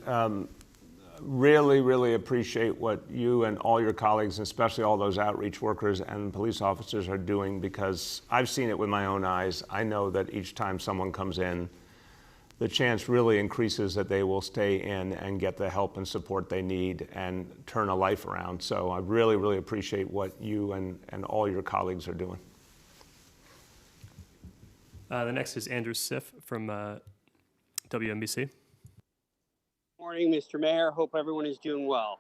really, really appreciate what you and all your colleagues, especially all those outreach workers and police officers are doing, because I've seen it with my own eyes. I know that each time someone comes in, the chance really increases that they will stay in and get the help and support they need and turn a life around. So I really, really appreciate what you and all your colleagues are doing. The next is Andrew Siff from WNBC. Morning, Mr. Mayor. Hope everyone is doing well.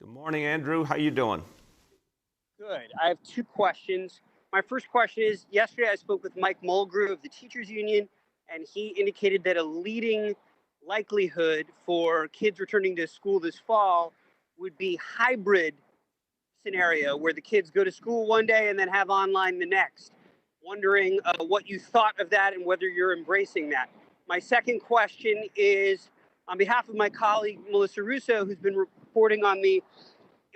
Good morning, Andrew. How you doing? Good. I have two questions. My first question is, yesterday I spoke with Mike Mulgrew of the Teachers Union, and he indicated that a leading likelihood for kids returning to school this fall would be hybrid scenario where the kids go to school one day and then have online the next. Wondering what you thought of that and whether you're embracing that. My second question is, on behalf of my colleague, Melissa Russo, who's been reporting on the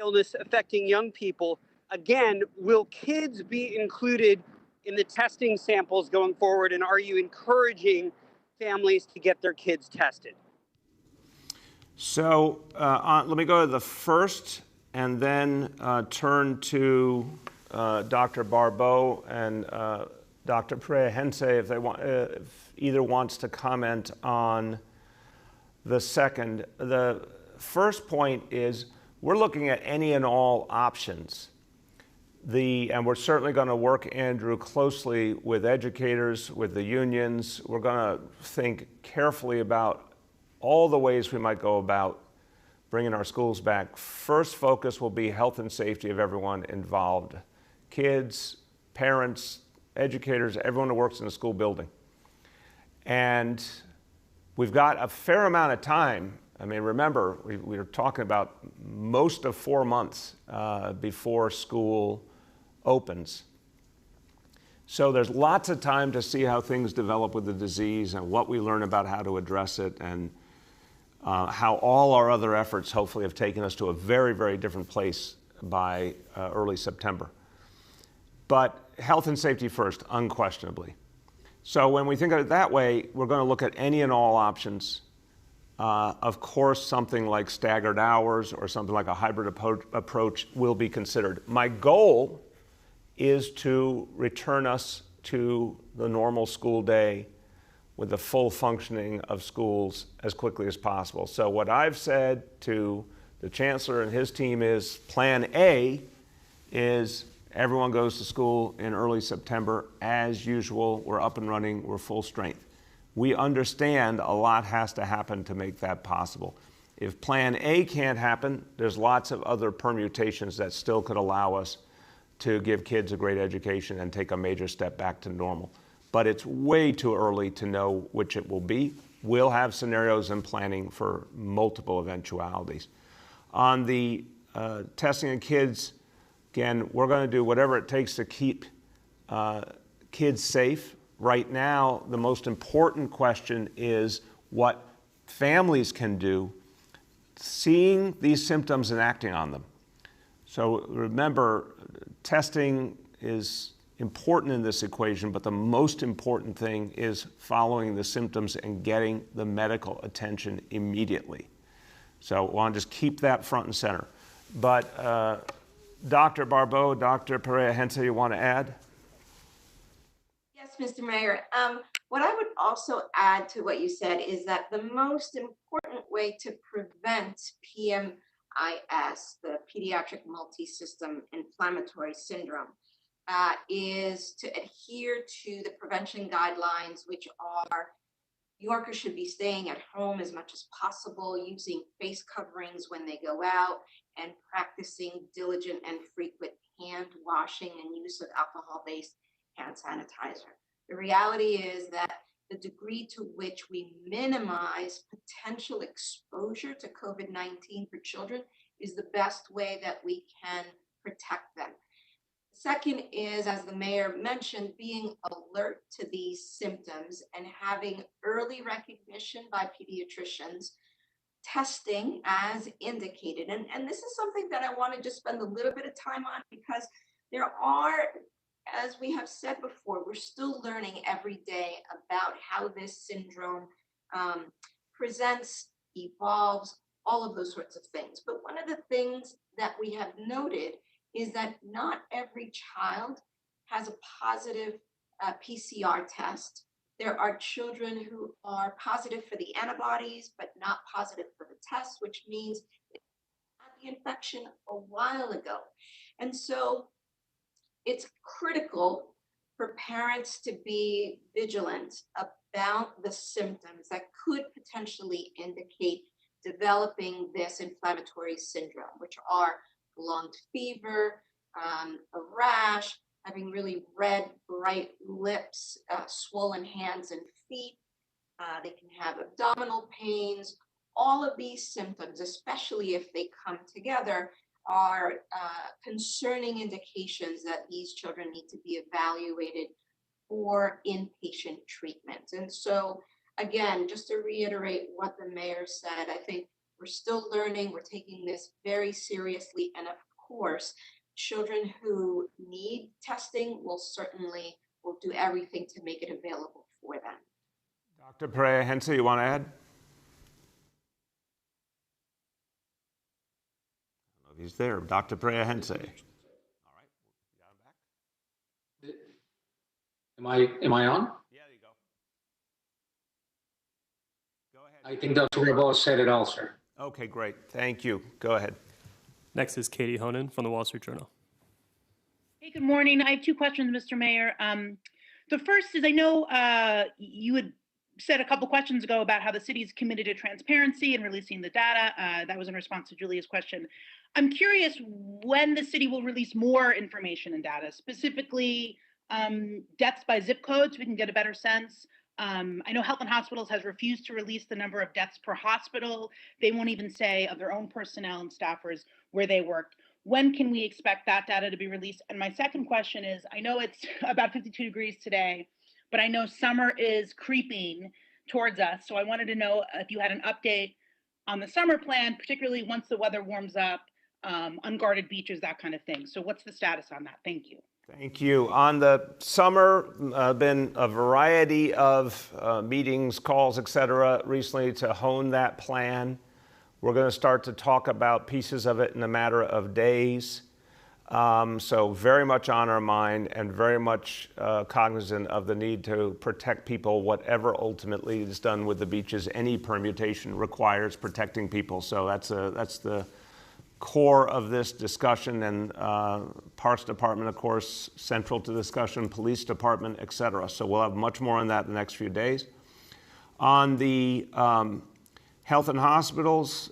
illness affecting young people, again, will kids be included in the testing samples going forward, and are you encouraging families to get their kids tested? So let me go to the first and then turn to Dr. Barbeau and Dr. Perea-Hense if they want, if either wants to comment on the second. The first point is we're looking at any and all options. And we're certainly going to work, Andrew, closely with educators, with the unions. We're going to think carefully about all the ways we might go about bringing our schools back. First focus will be health and safety of everyone involved. Kids, parents, educators, everyone who works in the school building. And we've got a fair amount of time. I mean, remember, we were talking about most of 4 months before school opens. So there's lots of time to see how things develop with the disease and what we learn about how to address it, and how all our other efforts hopefully have taken us to a very, very different place by early September. But health and safety first, unquestionably. So when we think of it that way, we're going to look at any and all options. Of course, something like staggered hours or something like a hybrid approach will be considered. My goal is to return us to the normal school day with the full functioning of schools as quickly as possible. So what I've said to the chancellor and his team is plan A is everyone goes to school in early September. As usual, we're up and running, we're full strength. We understand a lot has to happen to make that possible. If plan A can't happen, there's lots of other permutations that still could allow us to give kids a great education and take a major step back to normal. But it's way too early to know which it will be. We'll have scenarios and planning for multiple eventualities. On the testing of kids, again, we're going to do whatever it takes to keep kids safe. Right now, the most important question is what families can do seeing these symptoms and acting on them. So remember, testing is important in this equation, but the most important thing is following the symptoms and getting the medical attention immediately. So I want to just keep that front and center. But Dr. Barbeau, Dr. Perea-Hense, you want to add? Yes, Mr. Mayor. What I would also add to what you said is that the most important way to prevent PMIS, the Pediatric Multisystem Inflammatory Syndrome, is to adhere to the prevention guidelines, which are New Yorkers should be staying at home as much as possible, using face coverings when they go out, and practicing diligent and frequent hand washing and use of alcohol-based hand sanitizer. The reality is that the degree to which we minimize potential exposure to COVID-19 for children is the best way that we can protect them. Second is, as the mayor mentioned, being alert to these symptoms and having early recognition by pediatricians, testing as indicated. And this is something that I want to just spend a little bit of time on, because there are, as we have said before, we're still learning every day about how this syndrome presents, evolves, all of those sorts of things. But one of the things that we have noted is that not every child has a positive PCR test. There are children who are positive for the antibodies, but not positive for the test, which means they had the infection a while ago. And so it's critical for parents to be vigilant about the symptoms that could potentially indicate developing this inflammatory syndrome, which are prolonged fever, a rash, having really red, bright lips, swollen hands and feet. They can have abdominal pains. All of these symptoms, especially if they come together, are concerning indications that these children need to be evaluated for inpatient treatment. And so, again, just to reiterate what the mayor said, I think we're still learning, we're taking this very seriously, and of course, children who need testing will do everything to make it available for them. Dr. Perea-Hense, you want to add? I don't know if he's there. Dr. Perea-Hense. All right, you got him back? Am I on? Yeah, there you go. Go ahead. I think Dr. Barbeau said it all, sir. Okay, great. Thank you. Go ahead. Next is Katie Honan from the Wall Street Journal. Hey, good morning. I have two questions, Mr. Mayor. The first is, I know you had said a couple questions ago about how the city is committed to transparency and releasing the data. That was in response to Julia's question. I'm curious when the city will release more information and data, specifically deaths by zip codes, so we can get a better sense. I know Health and Hospitals has refused to release the number of deaths per hospital. They won't even say of their own personnel and staffers where they worked. When can we expect that data to be released? And my second question is, I know it's about 52 degrees today, but I know summer is creeping towards us. So I wanted to know if you had an update on the summer plan, particularly once the weather warms up, unguarded beaches, that kind of thing. So what's the status on that? Thank you. Thank you. On the summer, been a variety of meetings, calls, et cetera, recently to hone that plan. We're going to start to talk about pieces of it in a matter of days. So very much on our mind and very much cognizant of the need to protect people, whatever ultimately is done with the beaches. Any permutation requires protecting people. So that's the core of this discussion, and Parks Department, of course, central to discussion, Police Department, et cetera. So we'll have much more on that in the next few days. On the Health and Hospitals,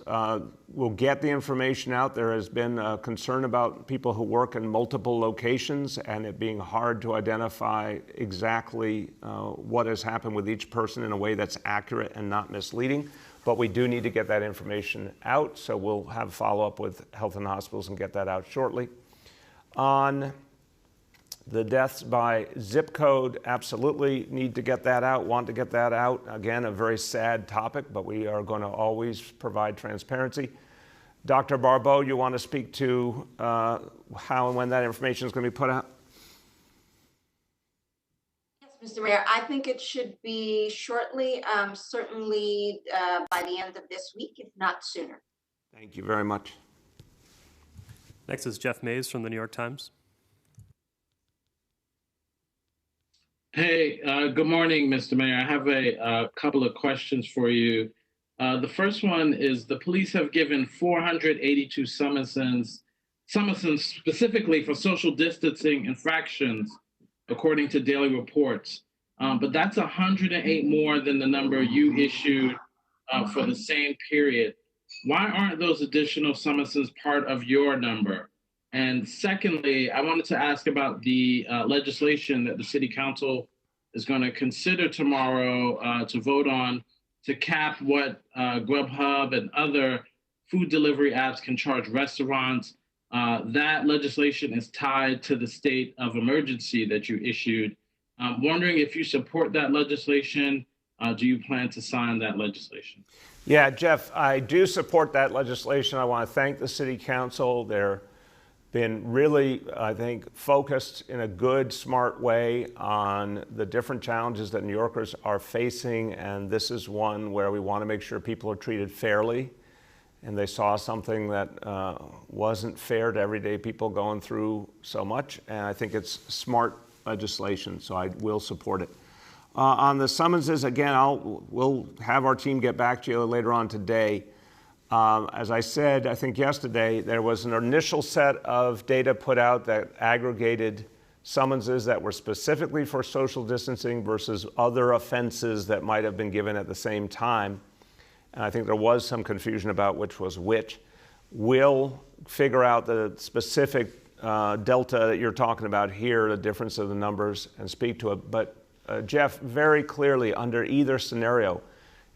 we'll get the information out. There has been a concern about people who work in multiple locations and it being hard to identify exactly what has happened with each person in a way that's accurate and not misleading. But we do need to get that information out, so we'll have follow-up with Health and Hospitals and get that out shortly. On the deaths by zip code, absolutely need to get that out, want to get that out. Again, a very sad topic, but we are going to always provide transparency. Dr. Barbeau, you want to speak to how and when that information is going to be put out? Mr. Mayor, I think it should be shortly, certainly by the end of this week, if not sooner. Thank you very much. Next is Jeff Mays from the New York Times. Hey, good morning, Mr. Mayor. I have a couple of questions for you. The first one is the police have given 482 summonses specifically for social distancing infractions, according to daily reports. But that's 108 more than the number you issued for the same period. Why aren't those additional summonses part of your number? And secondly, I wanted to ask about the legislation that the City Council is going to consider tomorrow to vote on to cap what Grubhub and other food delivery apps can charge restaurants. That legislation is tied to the state of emergency that you issued. I'm wondering if you support that legislation. Do you plan to sign that legislation? Yeah, Jeff, I do support that legislation. I want to thank the City Council. They're been really, I think, focused in a good, smart way on the different challenges that New Yorkers are facing. And this is one where we want to make sure people are treated fairly. And they saw something that wasn't fair to everyday people going through so much. And I think it's smart legislation, so I will support it. On the summonses, again, we'll have our team get back to you later on today. As I said, I think yesterday, there was an initial set of data put out that aggregated summonses that were specifically for social distancing versus other offenses that might have been given at the same time. And I think there was some confusion about which was which. We'll figure out the specific delta that you're talking about here, the difference of the numbers, and speak to it. But Jeff, very clearly, under either scenario,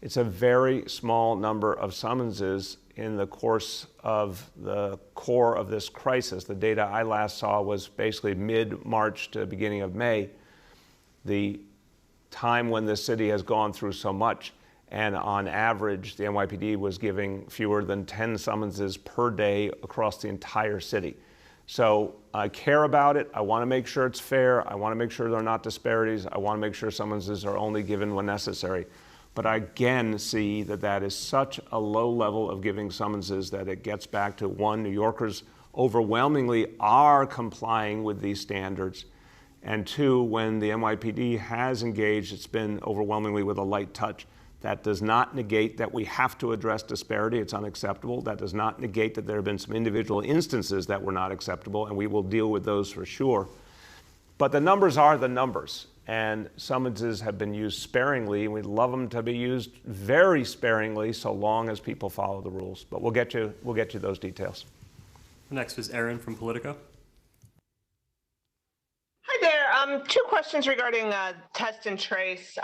it's a very small number of summonses in the course of the core of this crisis. The data I last saw was basically mid-March to beginning of May, the time when the city has gone through so much. And on average, the NYPD was giving fewer than 10 summonses per day across the entire city. So I care about it. I want to make sure it's fair. I want to make sure there are not disparities. I want to make sure summonses are only given when necessary. But I again see that that is such a low level of giving summonses that it gets back to, one, New Yorkers overwhelmingly are complying with these standards. And two, when the NYPD has engaged, it's been overwhelmingly with a light touch. That does not negate that we have to address disparity. It's unacceptable. That does not negate that there have been some individual instances that were not acceptable, and we will deal with those for sure. But the numbers are the numbers, and summonses have been used sparingly, and we'd love them to be used very sparingly so long as people follow the rules. But we'll get you those details. Next is Erin from Politico. Hi there. Two questions regarding test and trace.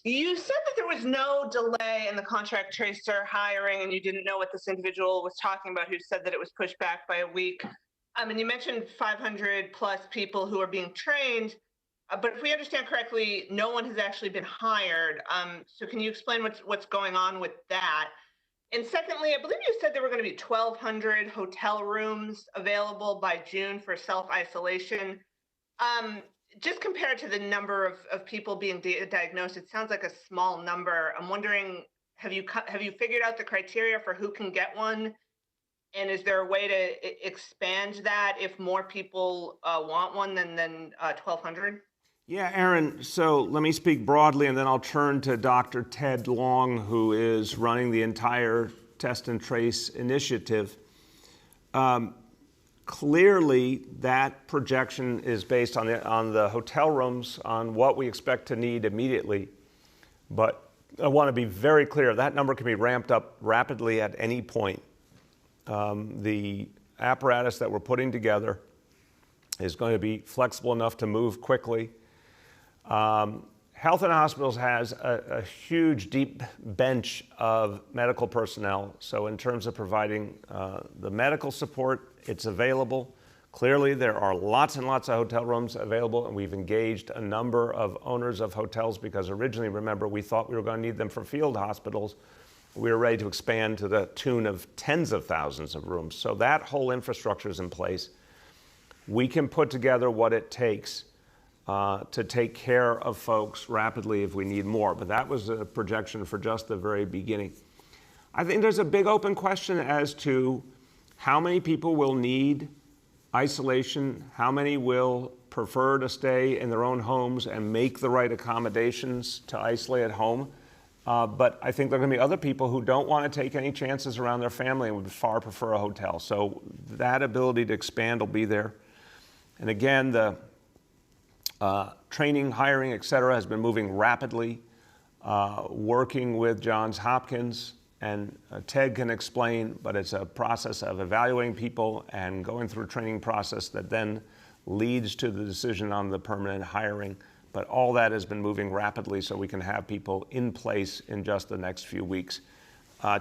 You said that there was no delay in the contract tracer hiring, and you didn't know what this individual was talking about who said that it was pushed back by a week. And you mentioned 500 plus people who are being trained, but if we understand correctly, no one has actually been hired. So can you explain what's going on with that? And secondly, I believe you said there were going to be 1,200 hotel rooms available by June for self-isolation. Just compared to the number of people being diagnosed, it sounds like a small number. I'm wondering, have you figured out the criteria for who can get one? And is there a way to expand that if more people want one than 1,200? Yeah, Erin, so let me speak broadly, and then I'll turn to Dr. Ted Long, who is running the entire Test and Trace initiative. Clearly, that projection is based on the hotel rooms, on what we expect to need immediately. But I want to be very clear, that number can be ramped up rapidly at any point. The apparatus that we're putting together is going to be flexible enough to move quickly. Health and Hospitals has a huge, deep bench of medical personnel. So in terms of providing the medical support, it's available. Clearly, there are lots and lots of hotel rooms available, and we've engaged a number of owners of hotels because originally, remember, we thought we were going to need them for field hospitals. We were ready to expand to the tune of tens of thousands of rooms. So that whole infrastructure is in place. We can put together what it takes to take care of folks rapidly if we need more. But that was a projection for just the very beginning. I think there's a big open question as to how many people will need isolation, how many will prefer to stay in their own homes and make the right accommodations to isolate at home. But I think there are going to be other people who don't want to take any chances around their family and would far prefer a hotel. So that ability to expand will be there. And again, the training, hiring, et cetera, has been moving rapidly, working with Johns Hopkins. And Ted can explain, but it's a process of evaluating people and going through a training process that then leads to the decision on the permanent hiring. But all that has been moving rapidly so we can have people in place in just the next few weeks.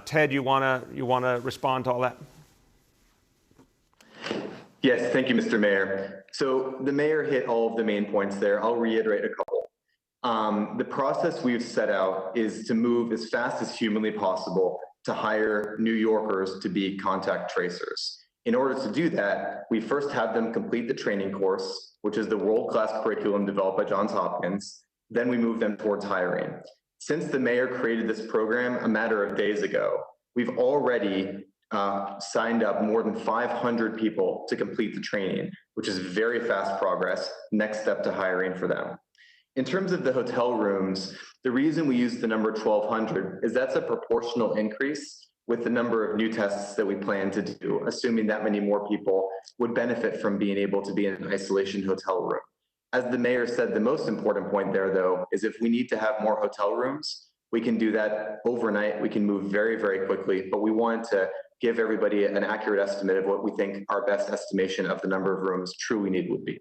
Ted, you wanna respond to all that? Yes, thank you, Mr. Mayor. So the mayor hit all of the main points there. I'll reiterate a couple. The process we've set out is to move as fast as humanly possible to hire New Yorkers to be contact tracers. In order to do that, we first have them complete the training course, which is the world-class curriculum developed by Johns Hopkins. Then we move them towards hiring. Since the mayor created this program a matter of days ago, we've already signed up more than 500 people to complete the training, which is very fast progress. Next step to hiring for them. In terms of the hotel rooms, the reason we use the number 1,200 is that's a proportional increase with the number of new tests that we plan to do, assuming that many more people would benefit from being able to be in an isolation hotel room. As the mayor said, the most important point there, though, is if we need to have more hotel rooms, we can do that overnight. We can move very, very quickly, but we want to give everybody an accurate estimate of what we think our best estimation of the number of rooms truly need would be.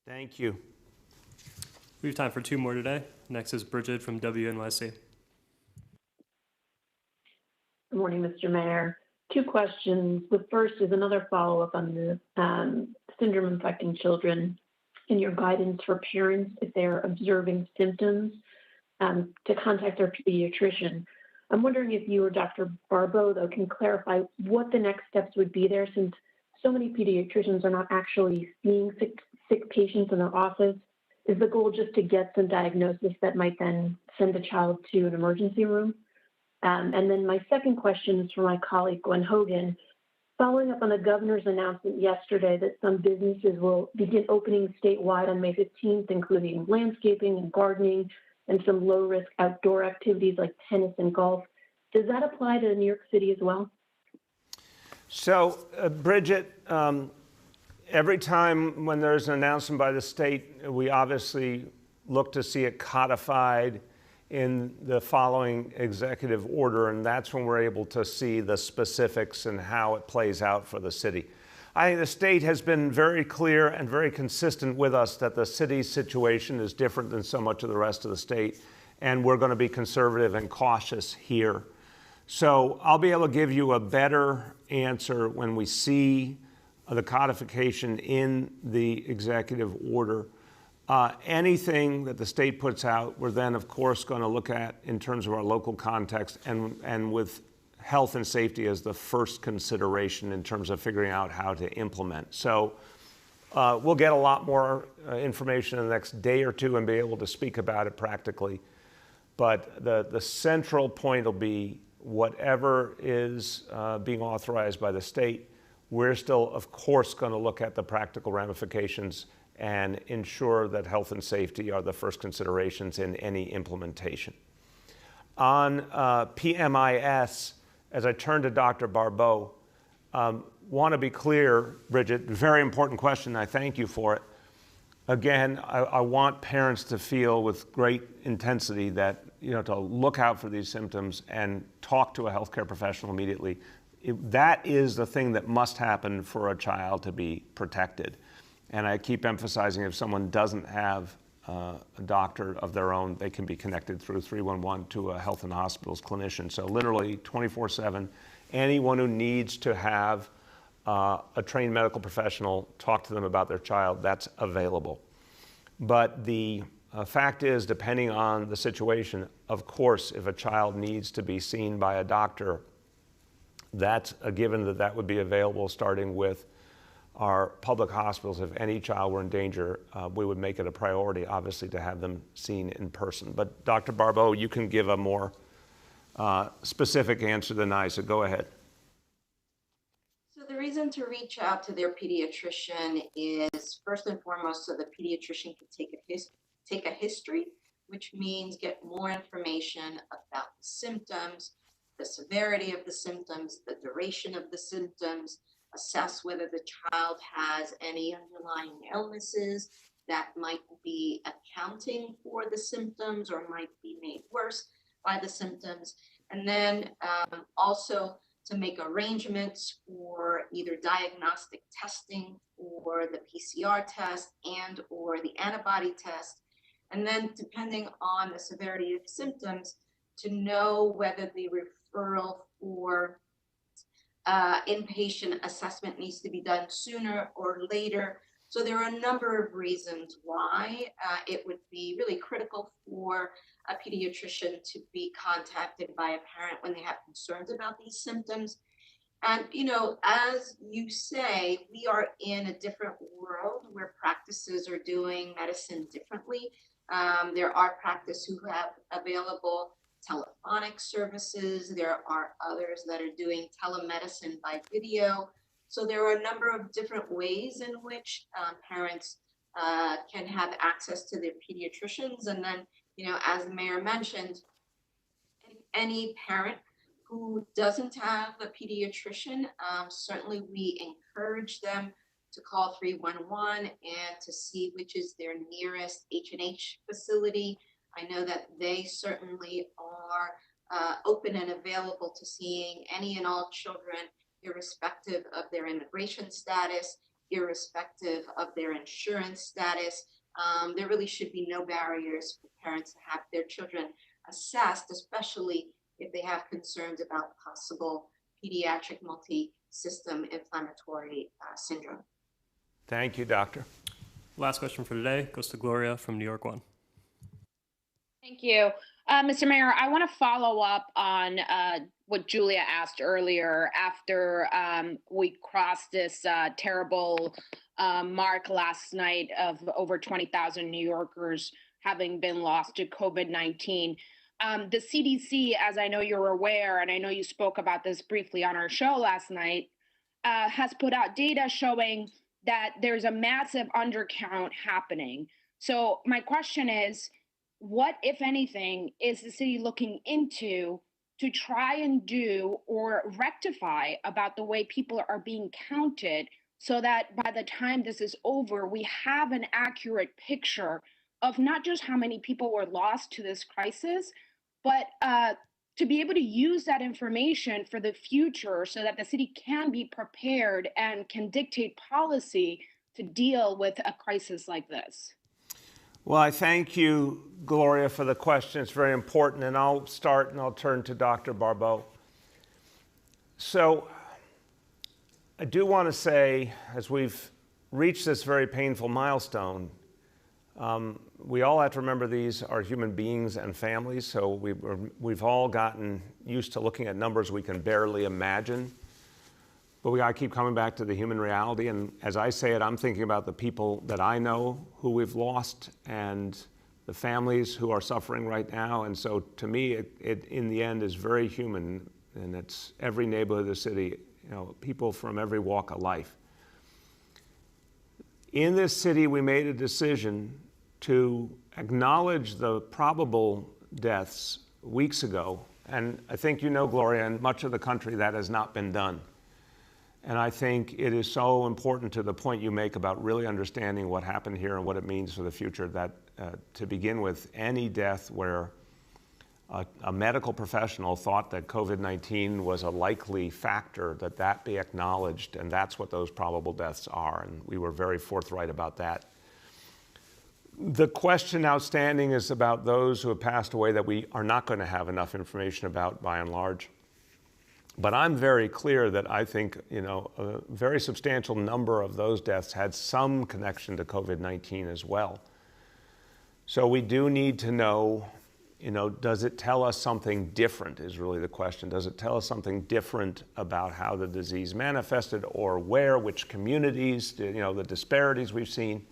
Thank you. We have time for two more today. Next is Bridget from WNYC. Good morning, Mr. Mayor. Two questions. The first is another follow-up on the syndrome affecting children and your guidance for parents if they're observing symptoms to contact their pediatrician. I'm wondering if you or Dr. Barbeau, though, can clarify what the next steps would be there, since so many pediatricians are not actually seeing sick patients in their office. Is the goal just to get some diagnosis that might then send a child to an emergency room? And then my second question is for my colleague, Gwen Hogan. Following up on the governor's announcement yesterday that some businesses will begin opening statewide on May 15th, including landscaping and gardening, and some low-risk outdoor activities like tennis and golf. Does that apply to New York City as well? So, Bridget, every time when there's an announcement by the state, we obviously look to see it codified in the following executive order, and that's when we're able to see the specifics and how it plays out for the city. I think the state has been very clear and very consistent with us that the city's situation is different than so much of the rest of the state, and we're going to be conservative and cautious here. So I'll be able to give you a better answer when we see the codification in the executive order. Anything that the state puts out, we're then, of course, going to look at in terms of our local context and with health and safety as the first consideration in terms of figuring out how to implement. So we'll get a lot more information in the next day or two and be able to speak about it practically. But the central point will be whatever is being authorized by the state, we're still, of course, going to look at the practical ramifications and ensure that health and safety are the first considerations in any implementation. On PMIS, as I turn to Dr. Barbeau, want to be clear, Bridget, very important question, I thank you for it. Again, I want parents to feel with great intensity that, to look out for these symptoms and talk to a healthcare professional immediately. That is the thing that must happen for a child to be protected. And I keep emphasizing if someone doesn't have a doctor of their own, they can be connected through 311 to a health and hospitals clinician. So literally 24/7, anyone who needs to have a trained medical professional talk to them about their child, that's available. But the fact is, depending on the situation, of course, if a child needs to be seen by a doctor, that's a given that would be available starting with our public hospitals. If any child were in danger, we would make it a priority, obviously, to have them seen in person. But Dr. Barbeau, you can give a more specific answer than I, so go ahead. So the reason to reach out to their pediatrician is, first and foremost, so the pediatrician can take a history, which means get more information about the symptoms, the severity of the symptoms, the duration of the symptoms, assess whether the child has any underlying illnesses that might be accounting for the symptoms or might be made worse by the symptoms. And then also to make arrangements for either diagnostic testing or the PCR test and or the antibody test. And then depending on the severity of symptoms, to know whether the referral for inpatient assessment needs to be done sooner or later. So there are a number of reasons why it would be really critical for a pediatrician to be contacted by a parent when they have concerns about these symptoms. And, as you say, we are in a different world where practices are doing medicine differently. There are practices who have available telephonic services. There are others that are doing telemedicine by video. So there are a number of different ways in which parents can have access to their pediatricians. And then, as the mayor mentioned, any parent who doesn't have a pediatrician, certainly we encourage them to call 311 and to see which is their nearest H&H facility. I know that they certainly are open and available to seeing any and all children, irrespective of their immigration status, irrespective of their insurance status. There really should be no barriers for parents to have their children assessed, especially if they have concerns about possible pediatric multi-system inflammatory syndrome. Thank you, doctor. Last question for today goes to Gloria from New York One. Thank you. Mr. Mayor, I want to follow up on what Julia asked earlier after we crossed this terrible mark last night of over 20,000 New Yorkers having been lost to COVID-19. The CDC, as I know you're aware, and I know you spoke about this briefly on our show last night, has put out data showing that there's a massive undercount happening. So my question is, what, if anything, is the city looking into to try and do or rectify about the way people are being counted so that by the time this is over, we have an accurate picture of not just how many people were lost to this crisis, but to be able to use that information for the future so that the city can be prepared and can dictate policy to deal with a crisis like this? Well, I thank you, Gloria, for the question. It's very important, and I'll start and I'll turn to Dr. Barbeau. So I do want to say, as we've reached this very painful milestone, we all have to remember these are human beings and families, so we've all gotten used to looking at numbers we can barely imagine. But we gotta keep coming back to the human reality. And as I say it, I'm thinking about the people that I know who we've lost and the families who are suffering right now. And so to me, it in the end is very human, and it's every neighborhood of the city, people from every walk of life. In this city, we made a decision to acknowledge the probable deaths weeks ago. And I think Gloria, in much of the country that has not been done. And I think it is so important to the point you make about really understanding what happened here and what it means for the future, that to begin with, any death where a medical professional thought that COVID-19 was a likely factor, that be acknowledged, and that's what those probable deaths are. And we were very forthright about that. The question outstanding is about those who have passed away that we are not going to have enough information about by and large. But I'm very clear that I think, a very substantial number of those deaths had some connection to COVID-19 as well. So we do need to know, does it tell us something different is really the question. Does it tell us something different about how the disease manifested, or where, which communities, the disparities we've seen?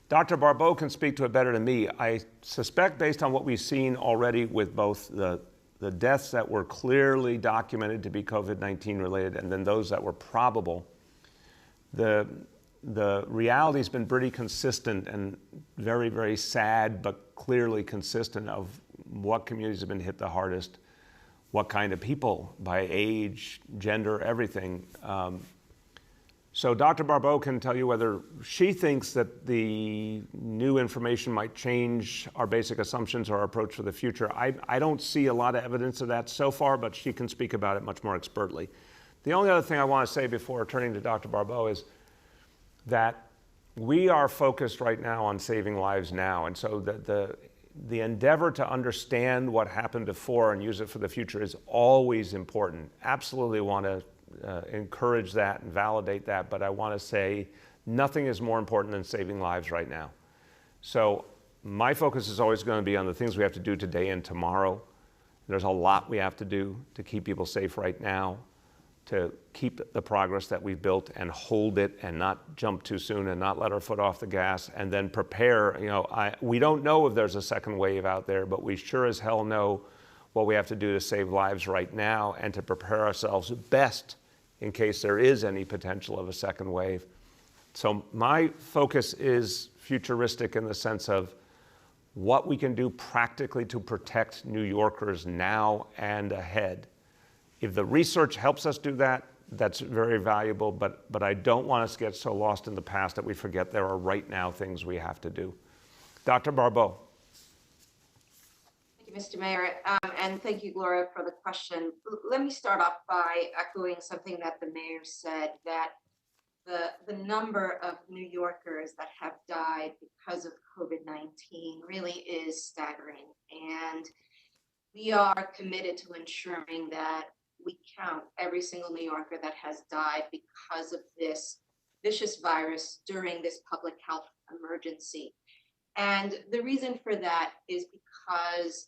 Dr. Barbeau can speak to it better than me. I suspect, based on what we've seen already with both the deaths that were clearly documented to be COVID-19 related and then those that were probable, the reality's been pretty consistent and very, very sad, but clearly consistent of what communities have been hit the hardest, what kind of people by age, gender, everything. So Dr. Barbeau can tell you whether she thinks that the new information might change our basic assumptions or our approach for the future. I don't see a lot of evidence of that so far, but she can speak about it much more expertly. The only other thing I want to say before turning to Dr. Barbeau is that we are focused right now on saving lives now. And so the endeavor to understand what happened before and use it for the future is always important. Absolutely want to encourage that and validate that, but I want to say nothing is more important than saving lives right now. So my focus is always going to be on the things we have to do today and tomorrow. There's a lot we have to do to keep people safe right now, to keep the progress that we've built and hold it and not jump too soon and not let our foot off the gas, and then prepare. We don't know if there's a second wave out there, but we sure as hell know what we have to do to save lives right now and to prepare ourselves best in case there is any potential of a second wave. So my focus is futuristic in the sense of what we can do practically to protect New Yorkers now and ahead. If the research helps us do that, that's very valuable, but I don't want us to get so lost in the past that we forget there are right now things we have to do. Dr. Barbeau. Mr. Mayor, and thank you, Gloria, for the question. Let me start off by echoing something that the mayor said, that the number of New Yorkers that have died because of COVID-19 really is staggering. And we are committed to ensuring that we count every single New Yorker that has died because of this vicious virus during this public health emergency. And the reason for that is because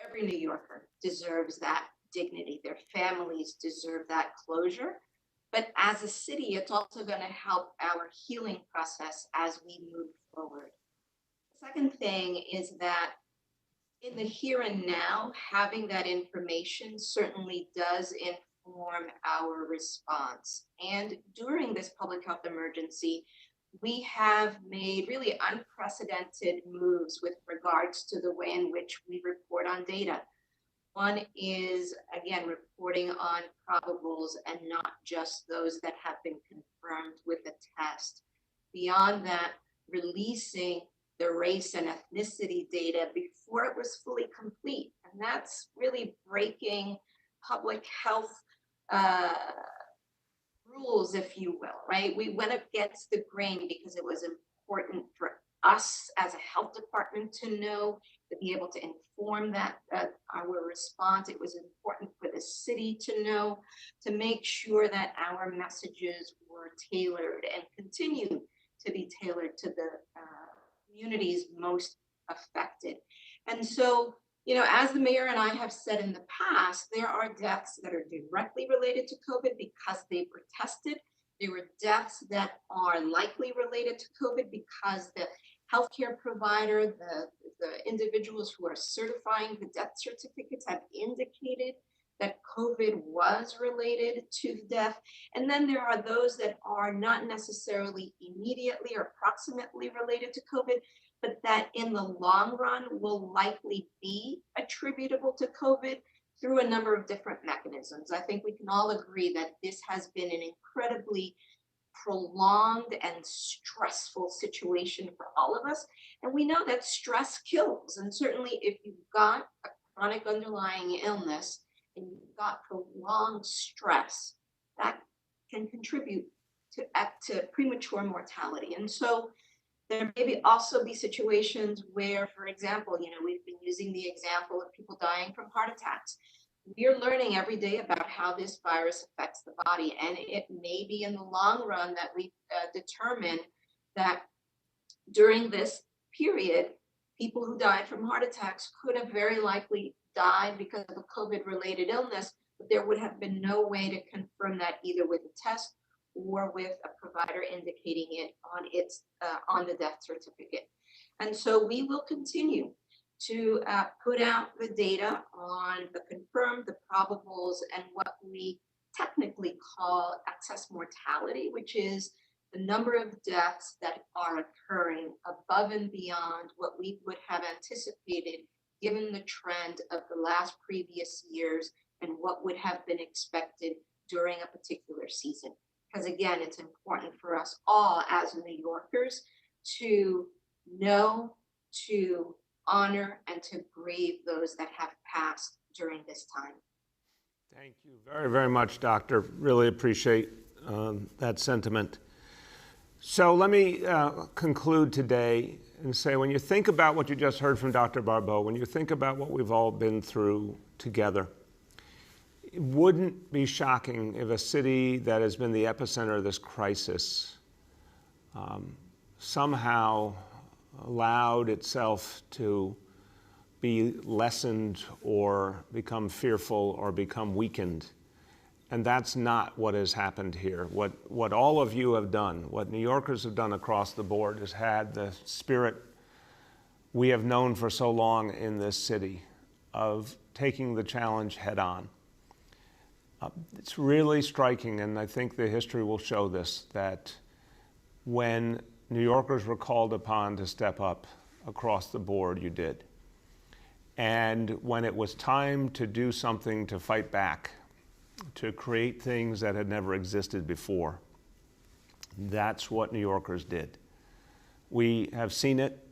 every New Yorker deserves that dignity. Their families deserve that closure. But as a city, it's also going to help our healing process as we move forward. The second thing is that in the here and now, having that information certainly does inform our response. And during this public health emergency, we have made really unprecedented moves with regards to the way in which we report on data. One is, again, reporting on probables and not just those that have been confirmed with a test. Beyond that, releasing the race and ethnicity data before it was fully complete. And that's really breaking public health rules, if you will, right? We went against the grain because it was important for us as a health department to know, to be able to inform that our response. It was important for the city to know, to make sure that our messages were tailored and continue to be tailored to the communities most affected. And so, you know, as the mayor and I have said in the past, there are deaths that are directly related to COVID because they were tested. There were deaths that are likely related to COVID because the healthcare provider, the individuals who are certifying the death certificates have indicated that COVID was related to death. And then there are those that are not necessarily immediately or proximately related to COVID, but that in the long run will likely be attributable to COVID through a number of different mechanisms. I think we can all agree that this has been an incredibly prolonged and stressful situation for all of us. And we know that stress kills. And certainly if you've got a chronic underlying illness and you've got prolonged stress, that can contribute to premature mortality. And so there may also be situations where, for example, you know, we've been using the example of people dying from heart attacks. We're learning every day about how this virus affects the body, and it may be in the long run that we determine that during this period, people who died from heart attacks could have very likely died because of a COVID-related illness, but there would have been no way to confirm that either with a test or with a provider indicating it on the death certificate. And so we will continue to put out the data on the confirmed, the probables, and what we technically call excess mortality, which is the number of deaths that are occurring above and beyond what we would have anticipated given the trend of the last previous years and what would have been expected during a particular season. Because again, it's important for us all as New Yorkers to know, to honor, and to grieve those that have passed during this time. Thank you very, very much, Doctor. Really appreciate that sentiment. So let me conclude today and say, when you think about what you just heard from Dr. Barbeau, when you think about what we've all been through together, it wouldn't be shocking if a city that has been the epicenter of this crisis somehow allowed itself to be lessened or become fearful or become weakened. And that's not what has happened here. What all of you have done, what New Yorkers have done across the board, is had the spirit we have known for so long in this city of taking the challenge head on. It's really striking, and I think the history will show this, that when New Yorkers were called upon to step up across the board, you did. And when it was time to do something to fight back, to create things that had never existed before, that's what New Yorkers did. We have seen it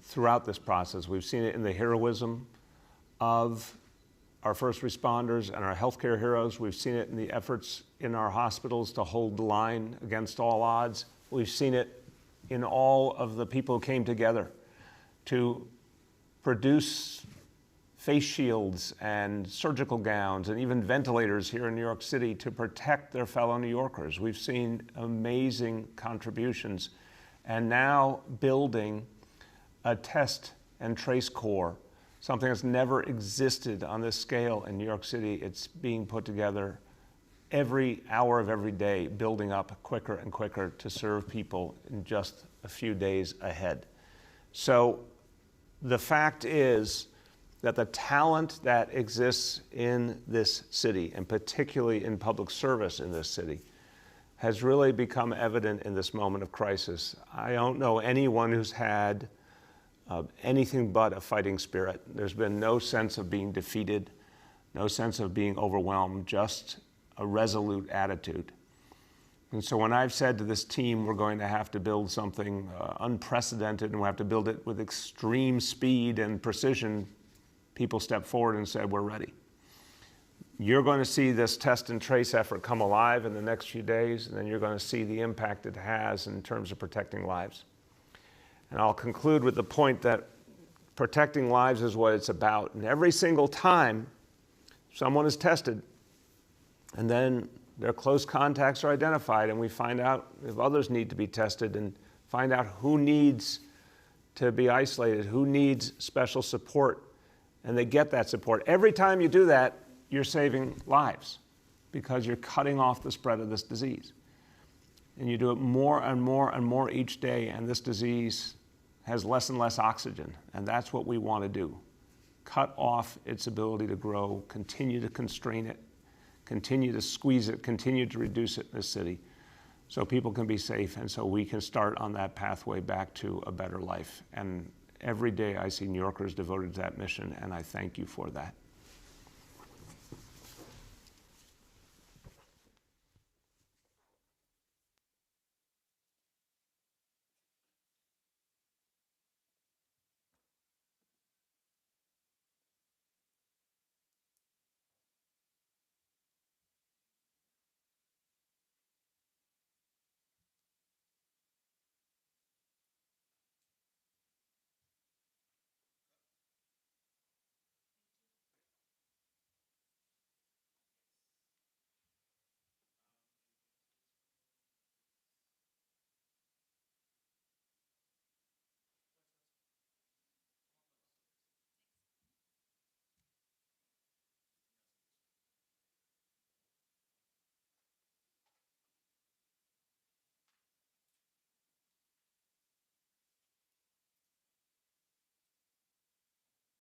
throughout this process. We've seen it in the heroism of our first responders and our healthcare heroes. We've seen it in the efforts in our hospitals to hold the line against all odds. We've seen it in all of the people who came together to produce face shields and surgical gowns and even ventilators here in New York City to protect their fellow New Yorkers. We've seen amazing contributions, and now building a test and trace corps, something that's never existed on this scale in New York City. It's being put together every hour of every day, building up quicker and quicker to serve people in just a few days ahead. So the fact is that the talent that exists in this city, and particularly in public service in this city, has really become evident in this moment of crisis. I don't know anyone who's had anything but a fighting spirit. There's been no sense of being defeated, no sense of being overwhelmed, just a resolute attitude. And so when I've said to this team, we're going to have to build something unprecedented and we have to build it with extreme speed and precision, people stepped forward and said, we're ready. You're going to see this test and trace effort come alive in the next few days, and then you're going to see the impact it has in terms of protecting lives. And I'll conclude with the point that protecting lives is what it's about. And every single time someone is tested, and then their close contacts are identified, and we find out if others need to be tested and find out who needs to be isolated, who needs special support, and they get that support. Every time you do that, you're saving lives because you're cutting off the spread of this disease. And you do it more and more and more each day, and this disease has less and less oxygen, and that's what we want to do. Cut off its ability to grow, continue to constrain it, continue to squeeze it, continue to reduce it in this city so people can be safe and so we can start on that pathway back to a better life. And every day I see New Yorkers devoted to that mission, and I thank you for that.